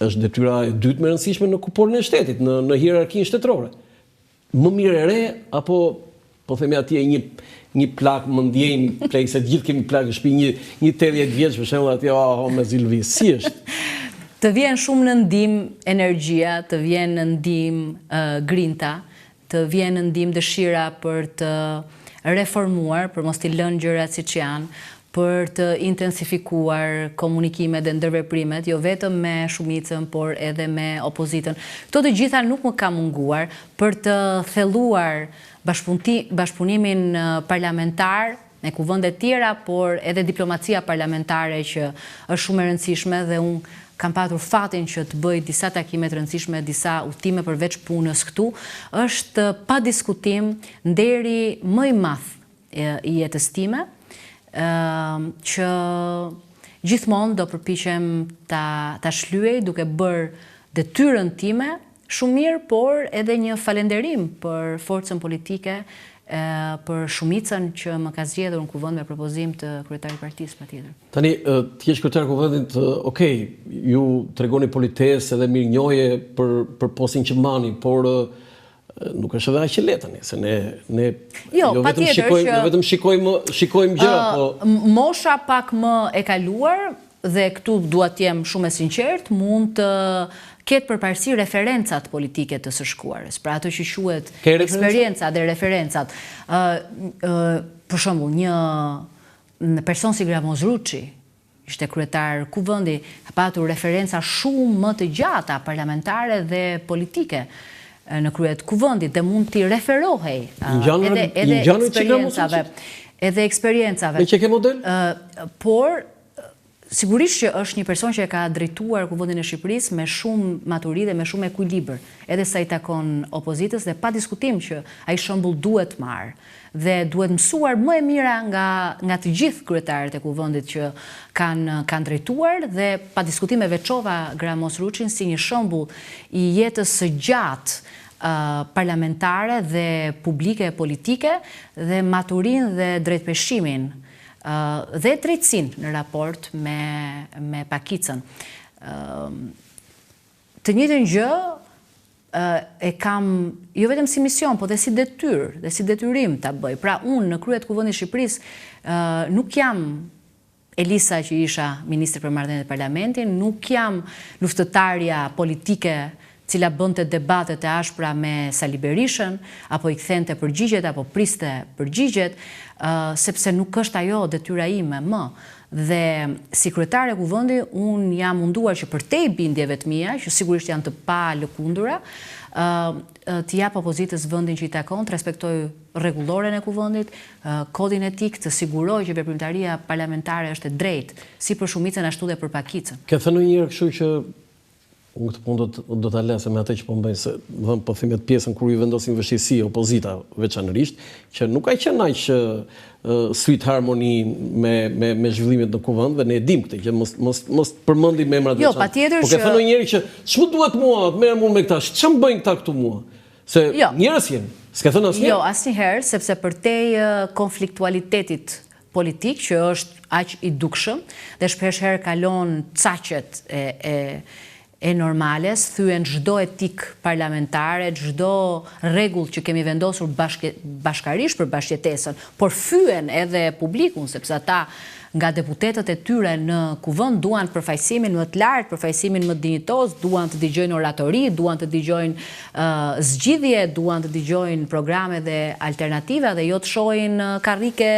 është detyra e dytë më e rëndësishme në kuporin e shtetit, në hierarkinë shtetërore. Më mirë e re apo po themi atje një plak më ndjejnë plak se gjithë kemi plak në shtëpi një 80 vjeç për shembull atje me zilvis. Si është? Të vjen shumë në ndihmë energjia, të vjen në ndihmë grinta, të vjen në ndihmë dëshira për të reformuar, për mos t'i lënë gjërat siç janë, për të intensifikuar komunikimet dhe ndërveprimet, jo vetëm me shumicën, por edhe me opozitën. Këto të gjitha nuk më ka munguar për të thelluar bashkëpunimin parlamentar në kuvende tjera, por edhe diplomacia parlamentare që është shumë e rëndësishme dhe unë kam patur fatin që të bëj disa takime të rëndësishme, disa udhëtime përveç punës këtu, është pa diskutim nderi më i madh i jetës time, që gjithmonë do përpiqem ta shlyej duke bërë detyrën time shumë mirë, por edhe një falënderim për forcën politike, për shumicën që më ka zgjedhur në kuvend me propozim të kryetarit të partisë patjetër. Tani ti je kryetari i kuvendit, okay, ju tregoni politesë edhe mirënjohje për postin që mbani, por nuk është edhe aq e lehtë tani, se ne jo vetëm shikojmë gjëra, po mosha pak më e kaluar dhe këtu dua të jem shumë e sinqert, mund të ketë përparësi referencat politike të së shkuarës, pra ato që quhet eksperienca dhe referencat. Për shembull, një person si Gramoz Ruçi, ishte kryetar kuvendi, ka patur referenca shumë më të gjata parlamentare dhe politike në kryet kuvendit dhe mund t'i referohej edhe eksperiencave. Me që ke model? Por, sigurisht që është një person që ka drejtuar kuvendin e Shqipërisë me shumë maturi dhe me shumë ekuilibër, edhe sa i takon opozitës dhe pa diskutim që ai shembull duhet marrë dhe duhet mësuar më e mira nga të gjithë kryetarët e kuvendit që kanë drejtuar dhe pa diskutim e veçova Gramoz Ruçin si një shembull i jetës së gjatë parlamentare dhe publike e politike dhe maturin dhe drejtpeshimin dhe drejtsin në raport me pakicën. Të njëjtën gjë e kam, jo vetëm si mision, po dhe si detyrë, dhe si detyrim ta bëj. Pra unë në kryet Kuvendit Shqipërisë nuk jam Elisa që isha ministri për marrëdhëniet e parlamentin, nuk jam luftëtarja politike cila bënte debatet e ashpra me Sali Berishën, apo i kthente përgjigjet, apo priste përgjigjet, sepse nuk është ajo detyra ime më. Dhe si kryetare e Kuvendit, unë jam munduar që përtej bindjeve të mia, që sigurisht janë të pa lëkundura, të jap opozitës vendin që i takon, të respektoj rregulloren e Kuvendit, kodin etik, të siguroj që veprimtaria parlamentare është e drejtë, si për shumicën ashtu dhe për pakicën. Ke thënë një herë kështu që unë këtë punë do ta lëse me atë që po bëjnë, se dhëmë po thimet pjesën kur ju vendosin vështirësi opozita veçanërisht, që nuk ka qenë aq sweet harmony me zhvillimet në Kuvend, dhe ne e dim këtë, që mos përmendim emrat veçantë. Jo, patjetër që... Po ke thënë njëri që ç'më duhet mua, të merrem unë me këta, ç'm bëjnë këta këtu mua? Se njerëz janë, s'ke thënë asnjëherë? Jo, asnjëherë, sepse përtej konfliktualitetit politik që është aq i dukshëm dhe shpeshherë kalon caqet e normales, thyen çdo etik parlamentare, çdo rregull që kemi vendosur bashkarisht për bashkëjetesën, por fyen edhe publikun, sepse ata nga deputetët e tyre në Kuvend duan përfaqësimin më të lartë, përfaqësimin më dinjitoz, duan të dëgjojnë oratori, duan të dëgjojnë zgjidhje, duan të dëgjojnë programe dhe alternativa dhe jo të shohin karrike,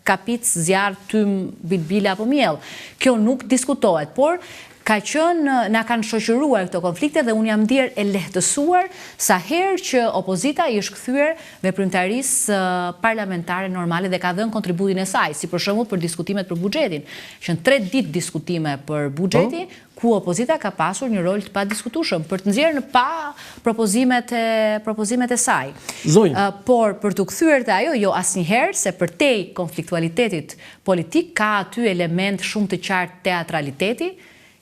kapic, zjarr, tym, bilbila apo miell. Kjo nuk diskutohet, por ka qenë, na kanë shoqëruar këto konflikte dhe unë jam ndier e lehtësuar sa herë që opozita i është kthyer veprimtarisë parlamentare normale dhe ka dhënë kontributin e saj, si për shembull për diskutimet për buxhetin. Që në 3 ditë diskutime për buxheti, ku opozita ka pasur një rol të padiskutueshëm për të nxjerrë në pa propozimet e saj. Por për të kthyer te ajo, jo asnjëherë, se përtej konfliktualitetit politik ka aty element shumë të qartë teatraliteti,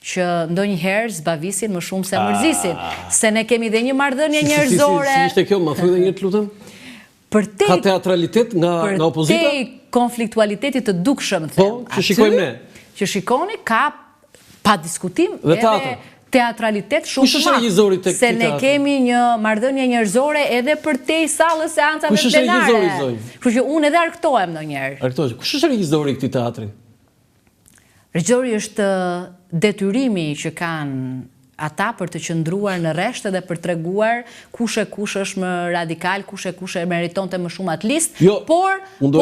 që ndonjëherë zbavisin më shumë se mërzisin. Se ne kemi dhe një marrëdhënie njerëzore. Si ishte kjo, ma thuj dhe një të lutem? Ka teatralitet nga opozita? Përtej konfliktualitetit të dukshëm, them. Po, që shikojmë ne. Që shikoni, ka pa diskutim edhe teatralitet shumë madh. Se ne kemi një marrëdhënie njerëzore edhe përtej sallës seancave plenare. Kush është regjizori, zonjë? Kështu që unë edhe argëtohem ndonjëherë. Argëtohesh. Kush është regjizori i këtij teatri? Regjizori është detyrimi që kanë ata për të qëndruar në rreshtë dhe për treguar kush është më radikal, kush e meritonte më shumë atlistë. Jo, unë do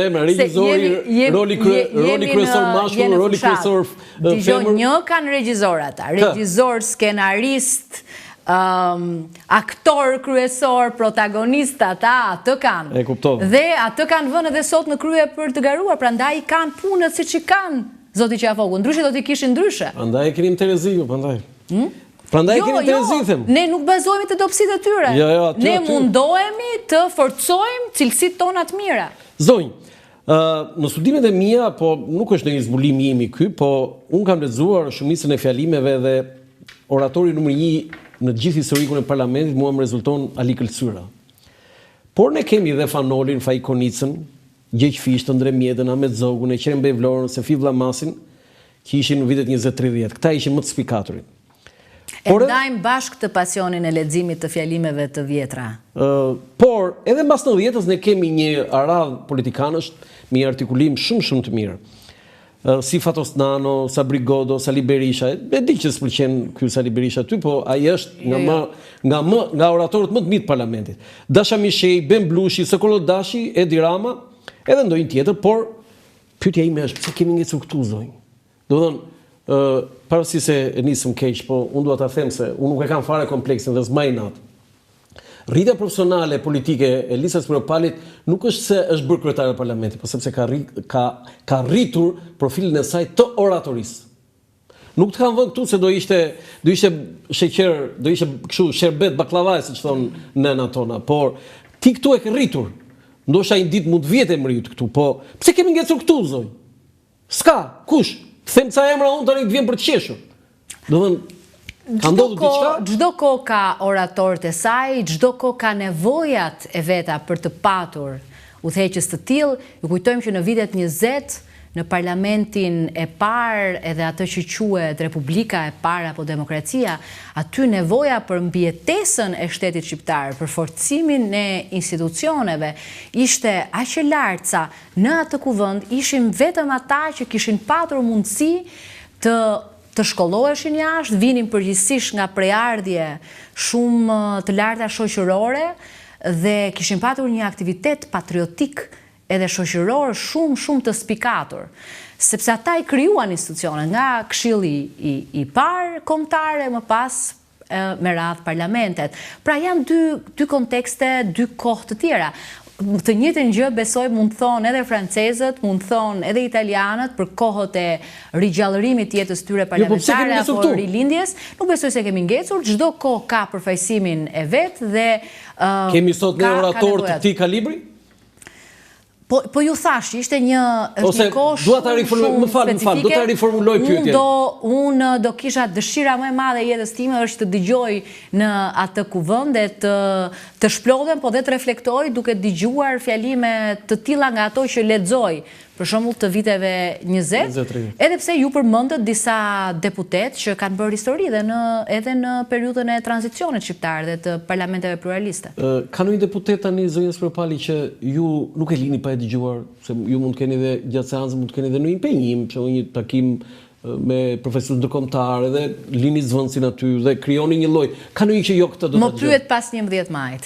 emra, regjizori, roli kryesor mashkull, roli kryesor femër. Dgjoj, një kanë regjizor ata, regjizor, skenarist, aktor kryesor, protagonist, ata atë kanë. E kuptova. Dhe atë kanë vënë edhe sot në krye për të garuar, prandaj i kanë punët siç i kanë. Zoti Qafoku, ndryshe do t'i kishin ndryshe. Prandaj e keni Tereziu, prandaj. Prandaj e keni Terezi, them. Ne nuk bazohemi te dobësitë e tyre. Ne mundohemi të forcojmë cilësitë tona të mira. Zonjë, në studimet e mia, po nuk është ndonjë zbulim im i ky, po un kam lexuar shumicën e fjalimeve dhe oratori numër 1 në gjithë historikun e parlamentit mua më rezulton Ali Këlqyra. Por ne kemi dhe Fanolin, Fajkonicën, Gjeq Fishtën, Ndre Mjedën, Ahmet Zogun, Qerembej Vlorën, Sefi Vllamasin, që ishin në vitet 20-30. Këta ishin më të spikaturit. E ndajmë bashkë të pasionin e leximit të fjalimeve të vjetra. Por, edhe mbas 90-s ne kemi një radhë politikanësh me një artikulim shumë të mirë. Si Fatos Nano, Sabri Godo, Sali Berisha. E di që s'pëlqen ky Sali Berisha ty, po ai është nga oratorët më të mirë të parlamentit. Dasha Mishej, Ben Blushi, Sokolo Dashi, Edi Rama, edhe ndonjë tjetër, por pyetja ime është pse kemi ngecur këtu, zonjë? Do të thonë, pavarësisht se e nisëm keq, po unë dua ta them se unë nuk e kam fare kompleksin dhe s'maj natë. Rritja profesionale politike e Elisës Spiropalit nuk është se është bërë kryetare e parlamentit, por sepse ka rritur profilin e saj të oratorisë. Nuk të kanë vënë këtu se do ishte sheqer, do ishte kështu sherbet baklavaj, siç thon nëna tona, por ti këtu e ke rritur. Ndoshta një ditë mund të vjetë e mrit këtu, po pse kemi ngecur këtu, zonjë? S'ka, kush? Them ca emra unë tani të vjen për të qeshur. Do të thënë, ka ndodhur diçka? Çdo kohë ka oratorët e saj, çdo kohë ka nevojat e veta për të patur udhëheqës të tillë. Ju kujtojmë që në vitet 20 në parlamentin e parë edhe atë që quhet Republika e parë apo demokracia, aty nevoja për mbijetesën e shtetit shqiptar, për forcimin e institucioneve, ishte aq e lartë sa në atë kuvend ishin vetëm ata që kishin patur mundësi të shkolloheshin jashtë, vinin përgjithsisht nga prejardhje shumë të larta shoqërore dhe kishin patur një aktivitet patriotik edhe shoqëror shumë të spikatur, sepse ata i krijuan institucionet nga Këshilli i parë kombëtar, më pas me radhë parlamentet. Pra janë dy kontekste, dy kohë të tjera. Të njëjtën gjë besoj mund thonë edhe francezët, mund thonë edhe italianët për kohët e rigjallërimit të jetës tyre parlamentare apo rilindjes. Nuk besoj se kemi ngecur, çdo kohë ka përfaqësimin e vet dhe kemi sot një orator të këtij kalibri? Po ju thash, ishte një kohë shumë specifike. Do ta riformuloj pyetjen. Unë do kisha dëshira më e madhe e jetës time është të dëgjoj në atë kuvend dhe të shplodhem, po dhe të reflektoj duke dëgjuar fjalime të tilla nga ato që lexoj, për shembull të viteve 20, edhe pse ju përmendët disa deputet që kanë bërë histori edhe në periudhën e tranzicionit shqiptar dhe të parlamenteve pluraliste. Ka ndonjë deputet tani zonja Spiropali që ju nuk e lini pa e dëgjuar, se ju mund të keni edhe gjatë seancës, mund të keni edhe në një impenjim, që një takim me profesorë ndërkombëtar dhe lini zvendësin aty dhe krijoni një lloj. Ka ndonjë që jo këtë do ta dëgjoj. Më pyet pas 11 majit.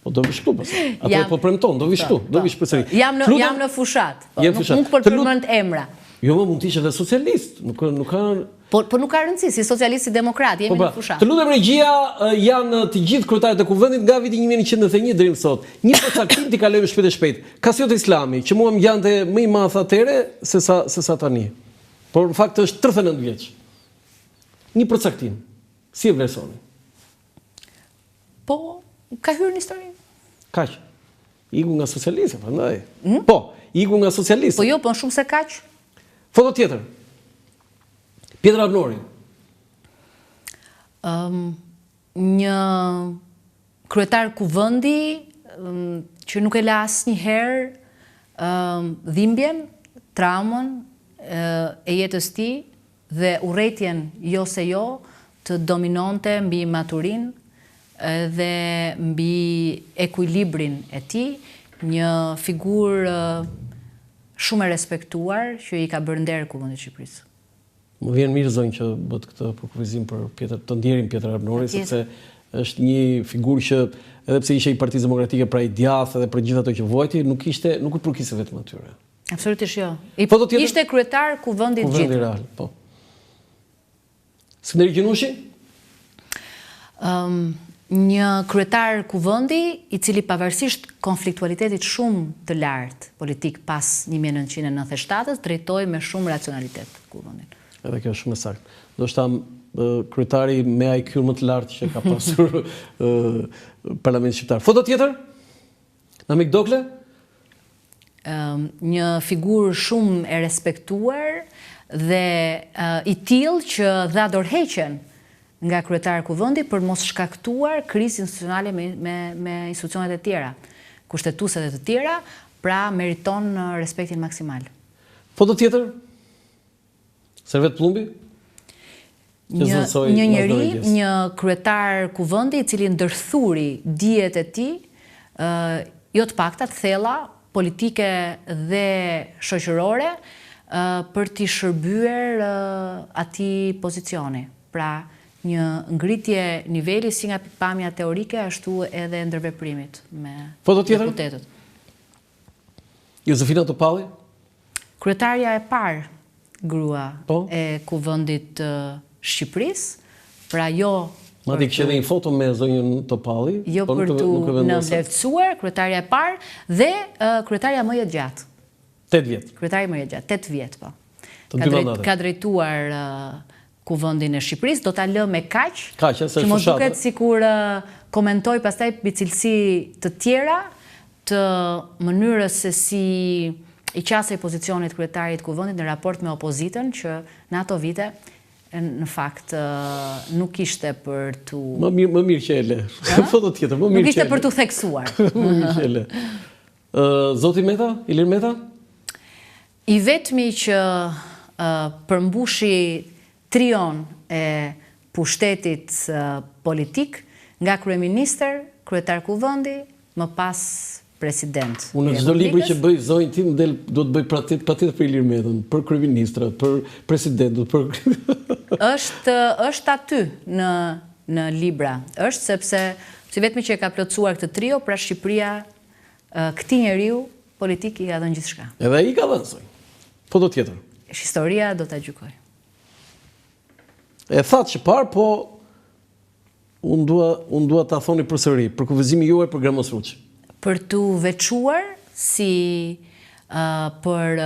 Po do vi shtu pas. Atë po premton, do vi shtu, do vi përsëri. Jam në fushat. Nuk po të përmend emra. Jo, më mund të ishe edhe socialist, nuk ka. Po nuk ka rëndësi, si socialist si demokrat, jemi në fushat. Të lutem regjia, janë të gjithë kryetarët e kuvendit nga viti 1991 deri më sot. Një përcaktim t'i kalojmë shpejt e shpejt. Kasiot Islami, që mua më gjante më i madh atëre se sa tani. Por në fakt është 39 vjeç. Një përcaktim. Si e vlerësoni? Po, ka hyrë në histori. Kaq. Iku nga socialistët, prandaj. Po, iku nga socialistët. Po jo, po shumë se kaq. Foto tjetër. Pjetra Arnori. Një kryetar kuvendi që nuk e la asnjëherë dhimbjen, traumën e jetës tij dhe urrëtitjen jo se jo të dominonte mbi maturinë dhe mbi ekuilibrin e tij, një figurë shumë e respektuar që i ka bërë nder kuvendit të Shqipërisë. Më vjen mirë zonjë që bët këtë përkufizim për të ndjerim Pjetra Arnori, sepse është një figurë që edhe pse ishte i Partisë Demokratike pra i djathtë dhe për gjithë ato që vojti, nuk u përkiste vetëm atyre. Absolutisht jo. Ishte kryetar kuvendit gjithë. Kuvendi real, po. Skënderi Gjinushi? Një kryetar kuvendi i cili pavarësisht konfliktualitetit shumë të lartë politik pas 1997 drejtoi me shumë racionalitet kuvendin. Edhe kjo është shumë e saktë. Do shta kryetari me IQ më të lartë që ka pasur Parlamenti Shqiptar. Foto tjetër? Namik Dokle? Një figurë shumë e respektuar dhe i tillë që dha dorëheqjen nga kryetar kuvendi për mos shkaktuar krizë institucionale me institucionet e tjera, kushtetuese të tjera, pra meriton respektin maksimal. Foto tjetër? Servet Plumbi? Një njeri, një kryetar kuvendi i cili ndërthuri dijet e tij, jo të pakta të thella politike dhe shoqërore për t'i shërbyer atij pozicioni. Pra një ngritje niveli si nga pikpamja teorike ashtu edhe ndërveprimit me deputetët. Josefina Topalli? Kryetarja e parë grua e kuvendit të Shqipërisë, pra jo Madje kishte një foto me zonjën Topalli, jo për të në vlerësuar, kryetarja e parë dhe kryetarja më e gjatë. 8 vjet. Kryetarja më e gjatë, 8 vjet po. Ka drejtuar kuvendin e Shqipërisë, do ta lë me kaq, që më duket sikur komentoj pastaj mbi cilësi të tjera të mënyrës se si i qasej pozicionit kryetarit kuvendit në raport me opozitën, që në ato vite në fakt nuk ishte për të... Më mirë që e le. Foto tjetër, më mirë që e le. Nuk ishte për të theksuar. Më mirë që e le. Zoti Meta, Ilir Meta? I vetmi që përmbushi trion e pushtetit politik nga kryeministër, kryetar kuvendi, më pas president. Unë çdo libër që bëj zonjë tim do të bëj patjetër për Ilir Metën, për kryeministrat, për presidentët, për është aty në libra. Është sepse si vetmi që e ka plotësuar këtë trio, pra Shqipëria, këtij njeriu politik i ka dhënë gjithçka. Edhe ai ka dhënë zonjë. Po do tjetër. Historia do ta gjykoj. E thatë që parë, po unë dua ta thoni përsëri, për kufizimin juaj për Gramos Ruçi. Për t'u veçuar si për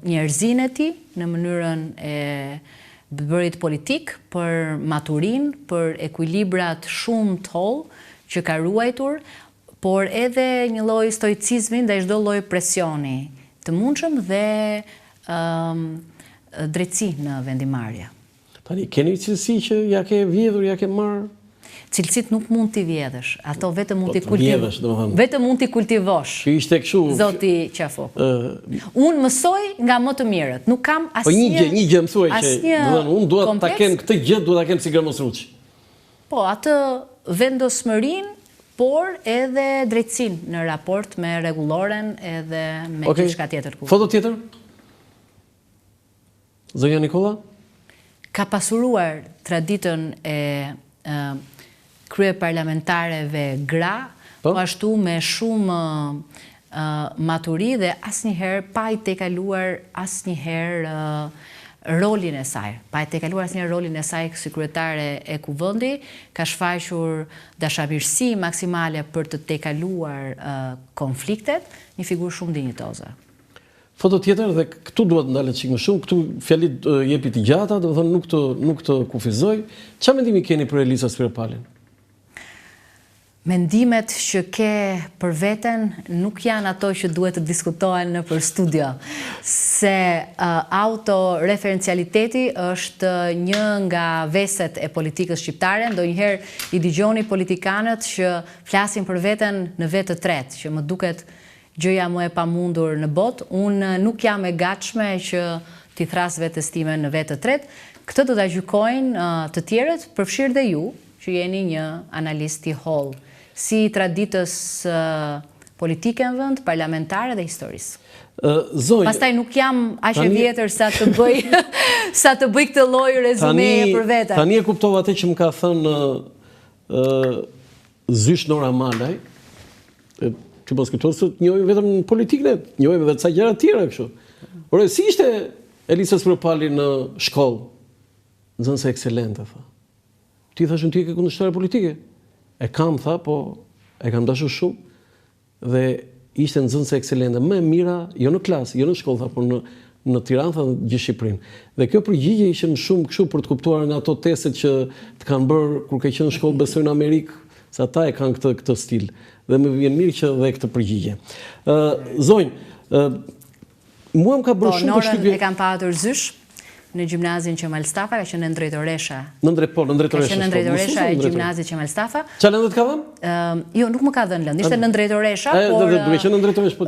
njerëzinë e tij në mënyrën e bërit politik, për maturin, për ekuilibrat shumë të hollë që ka ruajtur, por edhe një lloj stoicizmi ndaj çdo lloji presioni të mundshëm dhe drejtësi në vendimarrje. Tani, keni cilësi që ja ke vjedhur, ja ke marrë? Cilësit nuk mund t'i vjedhësh, ato vetëm mund t'i kultivosh. Vetëm mund t'i kultivosh. Që ishte kështu. Zoti Qafoku. Unë mësoj nga më të mirët. Nuk kam asnjë. Po një gjë mësoj që unë dua ta kem këtë gjë, dua ta kem si Gramos Ruçi. Po, atë vendosmërinë, por edhe drejtësinë në raport me rregulloren edhe me gjithçka tjetër. Foto tjetër? Zonja Nikolla? Ka pasuruar traditën e krye parlamentareve gra, po ashtu me shumë maturi dhe asnjëherë pa i tejkaluar asnjëherë rolin e saj. Pa i tejkaluar asnjëherë rolin e saj si kryetare e kuvendi, ka shfaqur dashamirësi maksimale për të tejkaluar konfliktet, një figurë shumë dinjitoze. Foto tjetër, dhe këtu duhet ndalet çik më shumë, këtu fjalit jepi të gjata, domethënë nuk të kufizoj. Çfarë mendimi keni për Elisa Spiropalin? Mendimet që ke për veten nuk janë ato që duhet të diskutohen në për studio, se autoreferencialiteti është një nga veset e politikës shqiptare. Ndonjëherë i dëgjoni politikanët që flasin për veten në vetë të tretë, që më duket gjëja më e pamundur në botë. Unë nuk jam e gatshme që t'i thras vetes time në vetë të tretë. Këtë do ta gjykojnë të tjerët, përfshirë dhe ju, që jeni një analist i hollë si traditës politike në vend, parlamentare dhe historisë. Pastaj nuk jam aq e vjetër sa të bëj këtë lloj rezumeje për veten. Tani e kuptova atë që më ka thënë Zysh Nora Malaj, që mos këto sot njohim vetëm në politikën, njohim edhe ca gjëra të tjera kështu. Por si ishte Elisa Spiropali në shkollë? Nxënëse ekselente, tha. Ti thashun ti ke kundërshtare politike? E kam, tha, po e kam dashur shumë dhe ishte nxënëse ekselente, më e mira, jo në klasë, jo në shkollë, tha, por në Tiranë, tha, në gjithë Shqipërinë. Dhe kjo përgjigje ishte më shumë kështu për të kuptuar nga ato testet që të kanë bërë kur ke qenë në shkollë, besoj në Amerikë, se ata e kanë këtë stil. Dhe më vjen mirë që dhe këtë përgjigje. Zonjë, mua më ka bërë shumë përshtypje. Po, Norën e kam patur Zysh në gjimnazin Qemal Stafa, ka qenë në drejtoresha. Në drejtoresha. Ka qenë në drejtoresha e gjimnazit Qemal Stafa. Qa lëndët ka dhënë? Jo, nuk më ka dhënë lëndë. Ishte në drejtoresha, por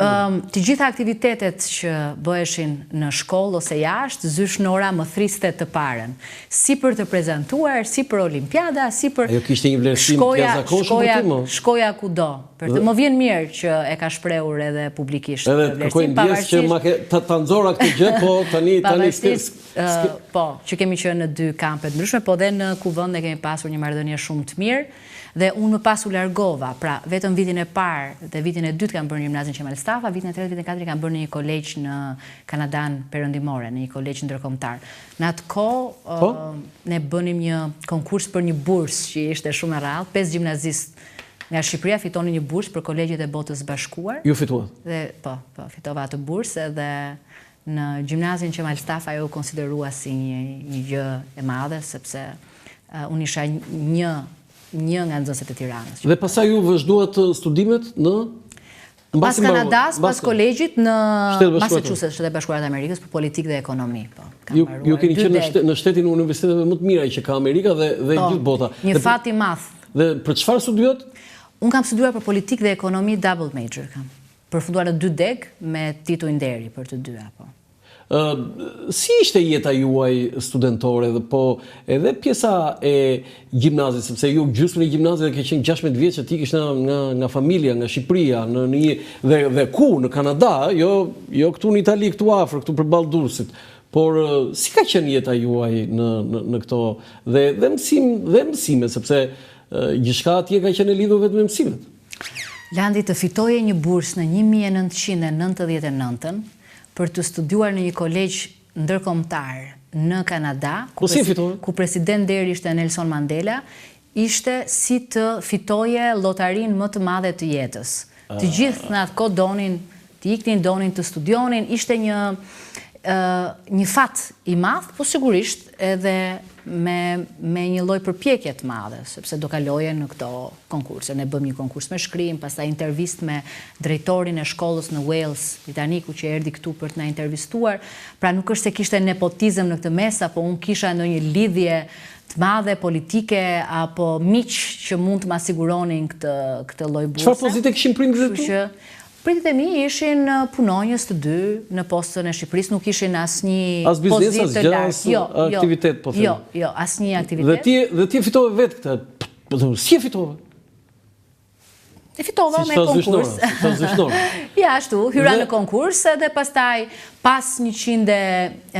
të gjitha aktivitetet që bëheshin në shkollë ose jashtë, Zysh Nora më thriste të parën. Si për të prezantuar, si për olimpiada, si për... Ajo kishte një vlerësim të jashtëzakonshëm për ti, mo? Shkoja kudo. Më vjen mirë që e ka shprehur edhe publikisht. Edhe kërkoj ndjes që ta nxora këtë gjë, po tani po, që kemi qenë në dy kampe të ndryshme, po dhe në kuvend ne kemi pasur një marrëdhënie shumë të mirë dhe unë më pas u largova. Pra, vetëm vitin e parë dhe vitin e dytë kam bërë në gjimnazin Qemal Stafa, vitin e tretë, vitin e katërt kam bërë në një kolegj në Kanadan Perëndimore, në një kolegj ndërkombëtar. Në atë kohë ne bënim një konkurs për një bursë që ishte shumë e rrallë, 5 gjimnazistë nga Shqipëria fitonin një bursë për kolegjet e Botës Bashkuar. Ju fituat? Po, fitova atë bursë edhe në gjimnazin Qemal Stafa ajo u konsiderua si një gjë e madhe, sepse unë isha një nga nxënësit e Tiranës. Dhe pastaj ju vazhduat studimet në... Pas Kanadas, pas kolegjit në Massachusetts, Shtetet Bashkuara të Amerikës, për politikë dhe ekonomi. Ju keni qenë në shtetin e universiteteve më të mira që ka Amerika dhe gjithë bota. Një fat i madh. Dhe për çfarë studiot? Unë kam studiuar për politikë dhe ekonomi double major kam. Përfunduar në 2 deg me titull nderi për të dyja, po. Si ishte jeta juaj studentore dhe po edhe pjesa e gjimnazit, sepse ju gjysmën e gjimnazit ke qenë 16 vjeç që ti kish nga familja, nga Shqipëria, dhe ku në Kanada, jo këtu në Itali, këtu afër, këtu përballë Durrësit. Por si ka qenë jeta juaj në këto dhe mësime, sepse gjithçka atje ka qenë lidhur vetëm me mësimet. Landi të fitoje një bursë në 1999 për të studiuar në një kolegj ndërkombëtar në Kanada, ku president deri ishte Nelson Mandela, ishte si të fitoje llotarinë më të madhe të jetës. Të gjithë në atë kohë donin të iknin, donin të studionin, ishte një fat i madh, po sigurisht edhe me një lloj përpjekje të madhe, sepse do kaloje në këto konkurse. Ne bëm një konkurs me shkrim, pastaj intervistë me drejtorin e shkollës në Wales, Britaniku, që erdhi këtu për të na intervistuar. Pra nuk është se kishte nepotizëm në këtë mes, apo unë kisha ndonjë lidhje të madhe politike apo miq që mund të më siguronin këtë lloj burse. Çfarë pozite kishin prindërit këtu? Pritët e mi ishin punonjës të dy në postën e Shqipërisë, nuk ishin asnjë pozitë të lartë. Aktivitet, po them. Jo, asnjë aktivitet. Dhe ti fitove vetë këtë. Si e fitove? E fitova me konkurs. Ja, ashtu, hyra në konkurs dhe pastaj pas 100,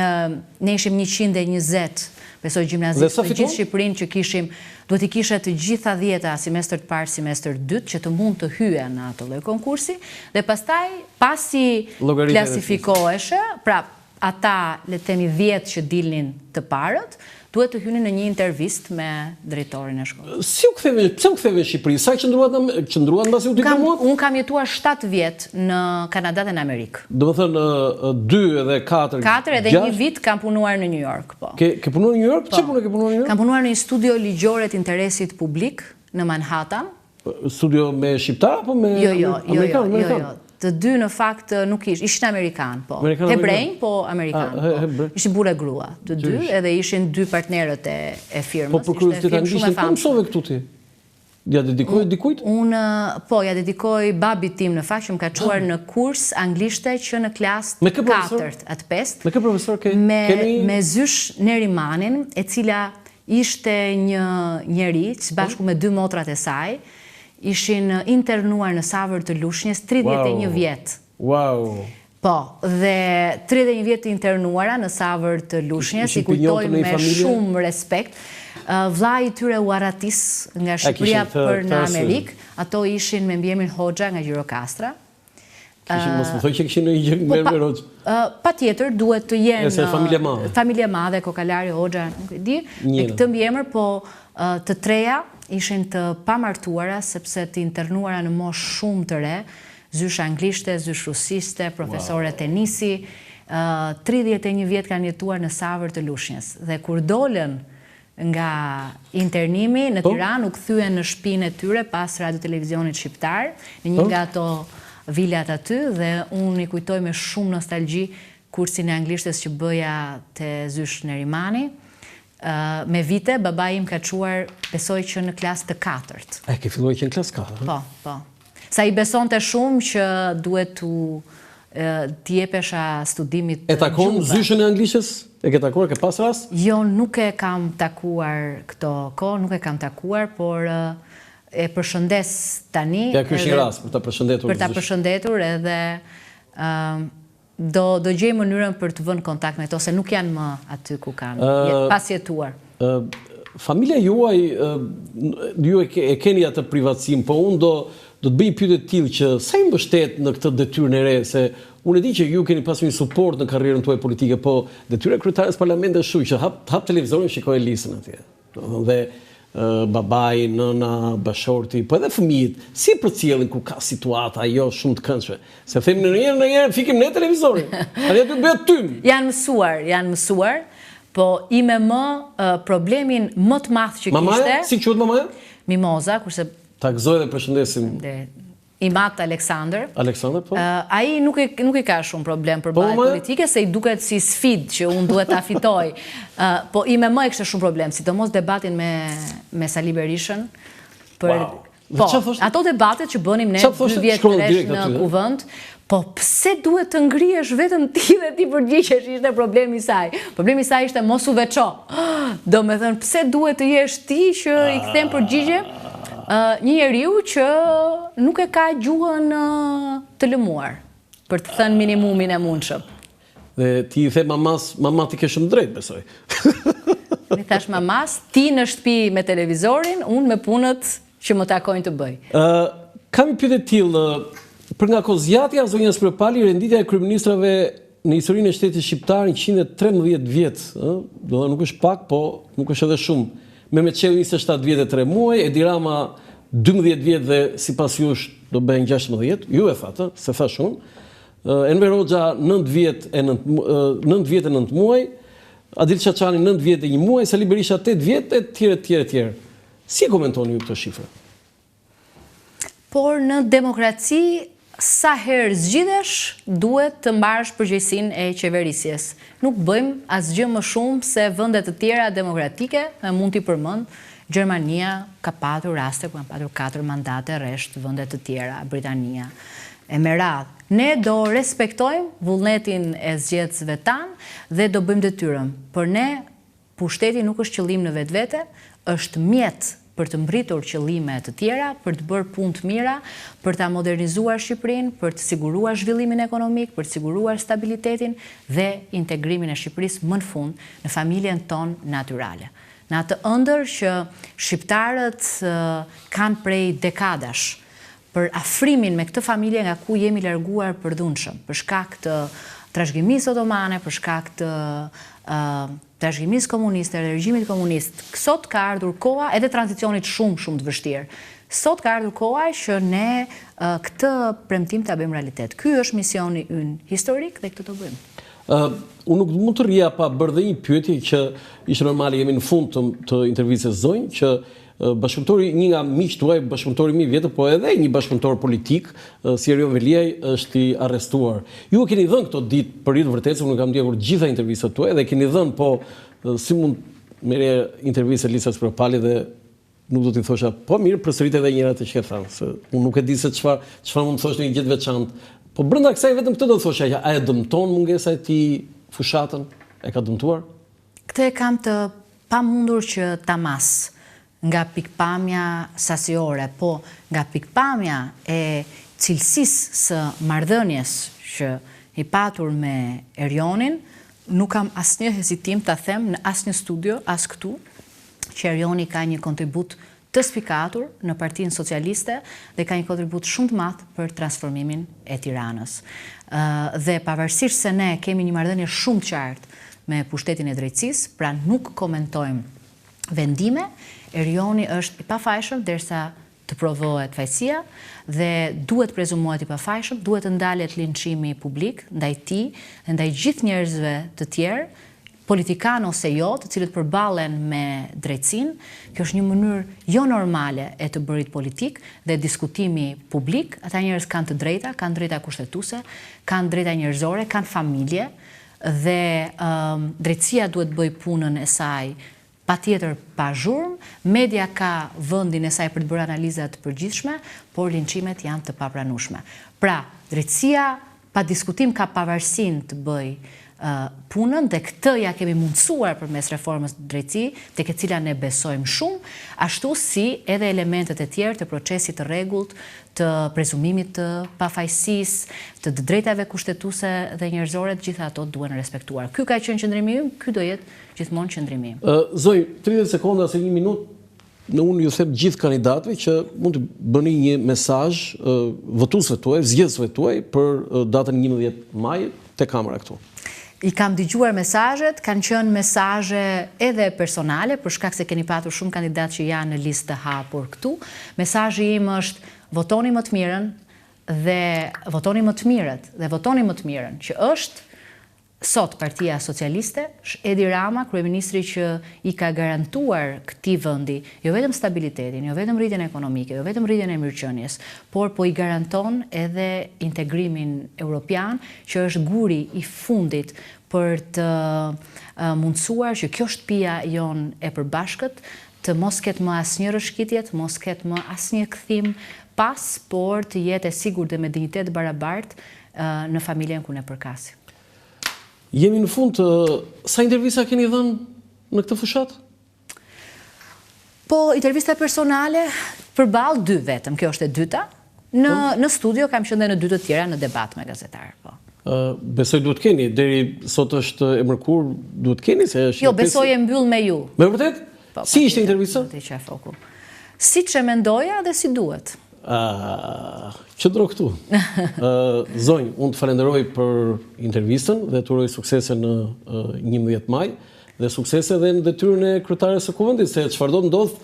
ne ishim 120, besoj gjimnazistë në gjithë Shqipërinë që kishim, duhet i kishe të gjitha 10 semestër të parë, semestër të dytë, që të mund të hyje në atë lloj konkursi, dhe pastaj pasi klasifikoheshe, pra ata, le të themi 10 që dilnin të parët, duhet të hynin në një intervistë me drejtorin e shkollës. Pse u ktheve në Shqipëri? Sa qëndruat mbasi u diplomuat? Unë kam jetuar 7 vjet në Kanada dhe në Amerikë. Do të thënë 2 edhe 4. 4 edhe 1 vit kam punuar në New York, po. Ke punuar në New York? Çfarë pune ke punuar në New York? Kam punuar në një studio ligjore të interesit publik në Manhattan. Studio me shqiptar apo me amerikan? Jo. Të dy në fakt nuk ishin amerikan, po. Hebrej, po amerikan. Ishin burrë e grua, të dy, edhe ishin 2 partnerët e firmës. Po për kuriozitet anglishtën, po mësove këtu ti? Ja dedikoj dikujt? Po, ja dedikoj babit tim në fakt që më ka çuar në kurs anglishte që në klasë 4 atë 5. Me kë profesor ke? Me Zysh Nerimanin, e cila ishte një njeri që bashku me 2 motrat e saj, ishin internuar në Savër të Lushnjës 31 vjet. Wow! Po, dhe 31 vjet të internuara në Savër të Lushnjës, i kujtoj me shumë respekt. Vllai i tyre u arratis nga Shqipëria për në Amerikë, ato ishin me mbiemrin Hoxha nga Gjirokastra. Mos më thoj që kishin në një gjë me Hoxha. Patjetër duhet të jenë familje madhe, Kokalari, Hoxha, nuk e di, me këtë mbiemër, po të treja ishin të pamartuara sepse të internuara në moshë shumë të re, zysh anglishte, zysh rusiste, profesore tenisi, 31 vjet kanë jetuar në Savër të Lushnjës. Dhe kur dolën nga internimi në Tiranë, u kthyen në shtëpinë e tyre pas radio televizionit shqiptar, në një nga ato vilat aty, dhe unë i kujtoj me shumë nostalgji kursin e anglishtes që bëja te Zysh Nerimani. Me vite, baba im ka çuar, besoj që në klasë të 4. Ke filluar që në klasë 4? Po. Sa i besonte shumë që duhet t'i jepesha studimit të gjuhëve. E takon Zyshën e anglishtes? E ke takuar, ke pas rast? Jo, nuk e kam takuar këto kohë, nuk e kam takuar, por e përshëndes tani. Ja, ky është një rast për ta përshëndetur. Për ta përshëndetur edhe do gjej mënyrën për të vënë kontakt me to, se nuk janë më aty ku kanë pas jetuar. Familja juaj, ju e keni atë privatësim, po unë do të bëj pyetje të tillë që sa i mbështet në këtë detyrën e re, se unë e di që ju keni pasur një suport në karrierën tuaj politike, po detyra e kryetares parlamentit është që hap televizorin, shikoj listën atje. Dhe babai, nëna, bashorti, po edhe fëmijët, si përcjellin kur ka situata jo shumë të këndshme. Se them në njëherë fikim ne televizorin. Atë do bëhet tym. Janë mësuar, po ime më problemin më të madh që kishte. Mamaja, si quhet mamaja? Mimoza, kurse ta gëzoj dhe përshëndesim. Imat Aleksandër. Aleksandër, po. Ai nuk i ka shumë problem për balë politike, se i duket si sfid që unë duhet ta fitoj. Po ime më e kishte shumë problem, sidomos debatin me Sali Berishën. Po, ato debatet që bënim ne 2 vjet rresh në kuvend, Po pse duhet të ngrihesh vetëm ti dhe ti përgjigjesh, ishte problemi i saj. Problemi i saj ishte mos u veço. Do me thënë, pse duhet të jesh ti që i kthem përgjigje një njeriu që nuk e ka gjuhën të lëmuar, për të thënë minimumin e mundshëm. Dhe ti i the mamas, mama ti ke shumë drejt, besoj. I thash mamas, ti në shtëpi me televizorin, unë me punët që më takojnë të bëj. Kam një pyetje tillë. Për nga kozjatja zonja Spiropali, renditja e kryeministrave në historinë e shtetit shqiptar 113 vjet, do të nuk është pak, po nuk është edhe shumë. Mehmet Çelli 27 vjet e 3 muaj, Edi Rama 12 vjet dhe sipas jush do bëhen 16, ju e thatë, se thash unë. Enver Hoxha 9 vjet e 9 muaj, Adil Çaçani 9 vjet e 1 muaj, Sali Berisha 8 vjet e tjerë. Si e komentoni ju këtë shifrë? Por në demokraci, sa herë zgjidhesh, duhet të mbarësh përgjegjësinë e qeverisjes. Nuk bëjmë asgjë më shumë se vendet të tjera demokratike, mund t'i përmend, Gjermania ka patur raste ku kanë patur 4 mandate rresht, vendet të tjera, Britania, e me radhë. Ne do respektojmë vullnetin e zgjedhësve tanë dhe do bëjmë detyrën. Për ne, pushteti nuk është qëllim në vetvete, është mjet për të mbritur qëllime të tjera, për të bërë punë të mira, për ta modernizuar Shqipërinë, për të siguruar zhvillimin ekonomik, për të siguruar stabilitetin dhe integrimin e Shqipërisë më në fund në familjen tonë natyrale. Në atë ëndër që shqiptarët kanë prej dekadash për afrimin me këtë familje nga ku jemi larguar përdhunshëm, për shkak të trashëgimisë otomane, për shkak të trashëgimisë komuniste, regjimit komunist. Sot ka ardhur koha edhe tranzicionit shumë të vështirë. Sot ka ardhur koha që ne këtë premtim ta bëjmë realitet. Ky është misioni ynë historik dhe këtë do bëjmë. Unë nuk mund të rria pa bërë dhe një pyetje që ishte normale, jemi në fund të intervistës zonjë, që bashkëpunëtori, një nga miqtë tuaj, bashkëpunëtori mi vjetër, po edhe një bashkëpunëtor politik, si Erion Veliaj, është i arrestuar. Ju e keni dhënë këto ditë për të vërtetë, unë kam ndjekur gjitha intervistat tuaj dhe keni dhënë, po si mund merre intervistë Lisa Spiropali dhe nuk do t'i thosha, po mirë, përsërit edhe njëra të që ke thënë, se unë nuk e di se çfarë mund të thosh në një gjë të veçantë. Po brenda kësaj vetëm këtë do të thosha, a e dëmton mungesa e tij fushatën? E ka dëmtuar? Këtë e kam të pamundur që ta mas nga pikpamja sasiore, po nga pikpamja e cilësisë së marrëdhënies që i patur me Erionin, nuk kam asnjë hezitim ta them në asnjë studio, as këtu, që Erioni ka një kontribut të spikatur në Partinë Socialiste dhe ka një kontribut shumë të madh për transformimin e Tiranës. Dhe pavarësisht se ne kemi një marrëdhënie shumë të qartë me pushtetin e drejtësisë, pra nuk komentojmë vendime, Erioni është i pafajshëm derisa të provohet fajësia dhe duhet prezumohet i pafajshëm, duhet të ndalet linçimi publik ndaj tij dhe ndaj gjithë njerëzve të tjerë, politikanë ose jo, të cilët përballen me drejtësinë. Kjo është një mënyrë jo normale e të bërit politik dhe diskutimi publik. Ata njerëz kanë të drejta kushtetuese, kanë drejta njerëzore, kanë familje dhe drejtësia duhet bëj punën e saj patjetër pa zhurmë, media ka vendin e saj për të bërë analiza të përgjithshme, por linçimet janë të papranueshme. Pra, drejtësia pa diskutim ka pavarësinë të bëj punën dhe këtë ja kemi mundësuar përmes reformës të drejtësi, tek e cila ne besojmë shumë, ashtu si edhe elementet e tjerë të procesit të rregullt, të prezumimit të pafajësisë, të drejtave kushtetuese dhe njerëzore, të gjitha ato duhen respektuar. Ky ka qenë qëndrimi im, ky do jetë gjithmonë qëndrimi im. Zoj, 30 sekonda ose 1 minutë, unë ju them gjithë kandidatëve që mund të bëni një mesazh votuesve tuaj, zgjedhësve tuaj për datën 11 maj te Kamera këtu. I kam dëgjuar mesazhet, kanë qenë mesazhe edhe personale, për shkak se keni patur shumë kandidatë që janë në listë të hapur këtu. Mesazhi im është votoni më të mirën dhe votoni më të mirët dhe votoni më të mirën, që është sot Partia Socialiste, Edi Rama, kryeministri që i ka garantuar këtij vendi jo vetëm stabilitetin, jo vetëm rritjen ekonomike, jo vetëm rritjen e mirëqenies, por po i garanton edhe integrimin europian, që është guri i fundit për të mundësuar që kjo shtëpia jon e përbashkët të mos ketë më asnjë rrëshqitje, të mos ketë më asnjë kthim pas, por të jetë e sigurt dhe me dinjitet barabartë në familjen ku ne përkasim. Jemi në fund, sa intervista keni dhënë në këtë fushat? Po, intervista personale, përballë 2 vetëm, kjo është e dyta. Në studio kam qenë në 2 të tjera në debat me gazetar, po. Besoj duhet keni, deri sot është e mërkur, duhet keni se është... Jo, besoj e mbyll me ju. Me vërtet? Si ishte intervista? Si që mendoja dhe si duhet. Qëndro këtu. Zonjë, unë të falenderoj për intervistën dhe të uroj suksese në 11 maj dhe suksese dhe në detyrën e kryetares së kuvendit, se çfarëdo ndodh,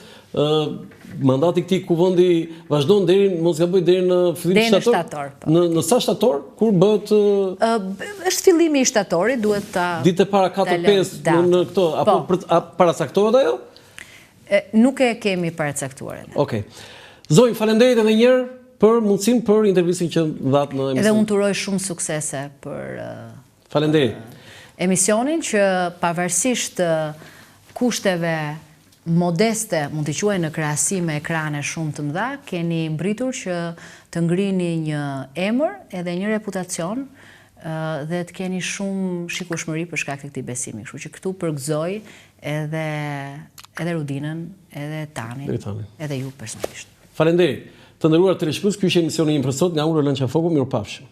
mandati i këtij kuvendi vazhdon deri mos gaboj deri në fillim shtator. Në sa shtator kur bëhet është fillimi i shtatorit, duhet ta ditë para 4-5 në këto apo paracaktohet ajo? Nuk e kemi paracaktuar. Okej. Zonjë, falenderit edhe një herë për mundësinë për intervistën që dhat në emision. Edhe unë të uroj shumë suksese për falenderit. Emisionin që pavarësisht kushteve modeste, mund të quaj në krahasim me ekrane shumë të mëdha, keni mbritur që të ngrini një emër edhe një reputacion dhe të keni shumë shikueshmëri për shkak të këtij besimi. Kështu që këtu përgëzoj edhe Rudinën, edhe Tanin, edhe ju personalisht. Faleminderit. Të nderuar teleshikues, ky është emisioni im për sot nga Ura Lançafoku, mirupafshim.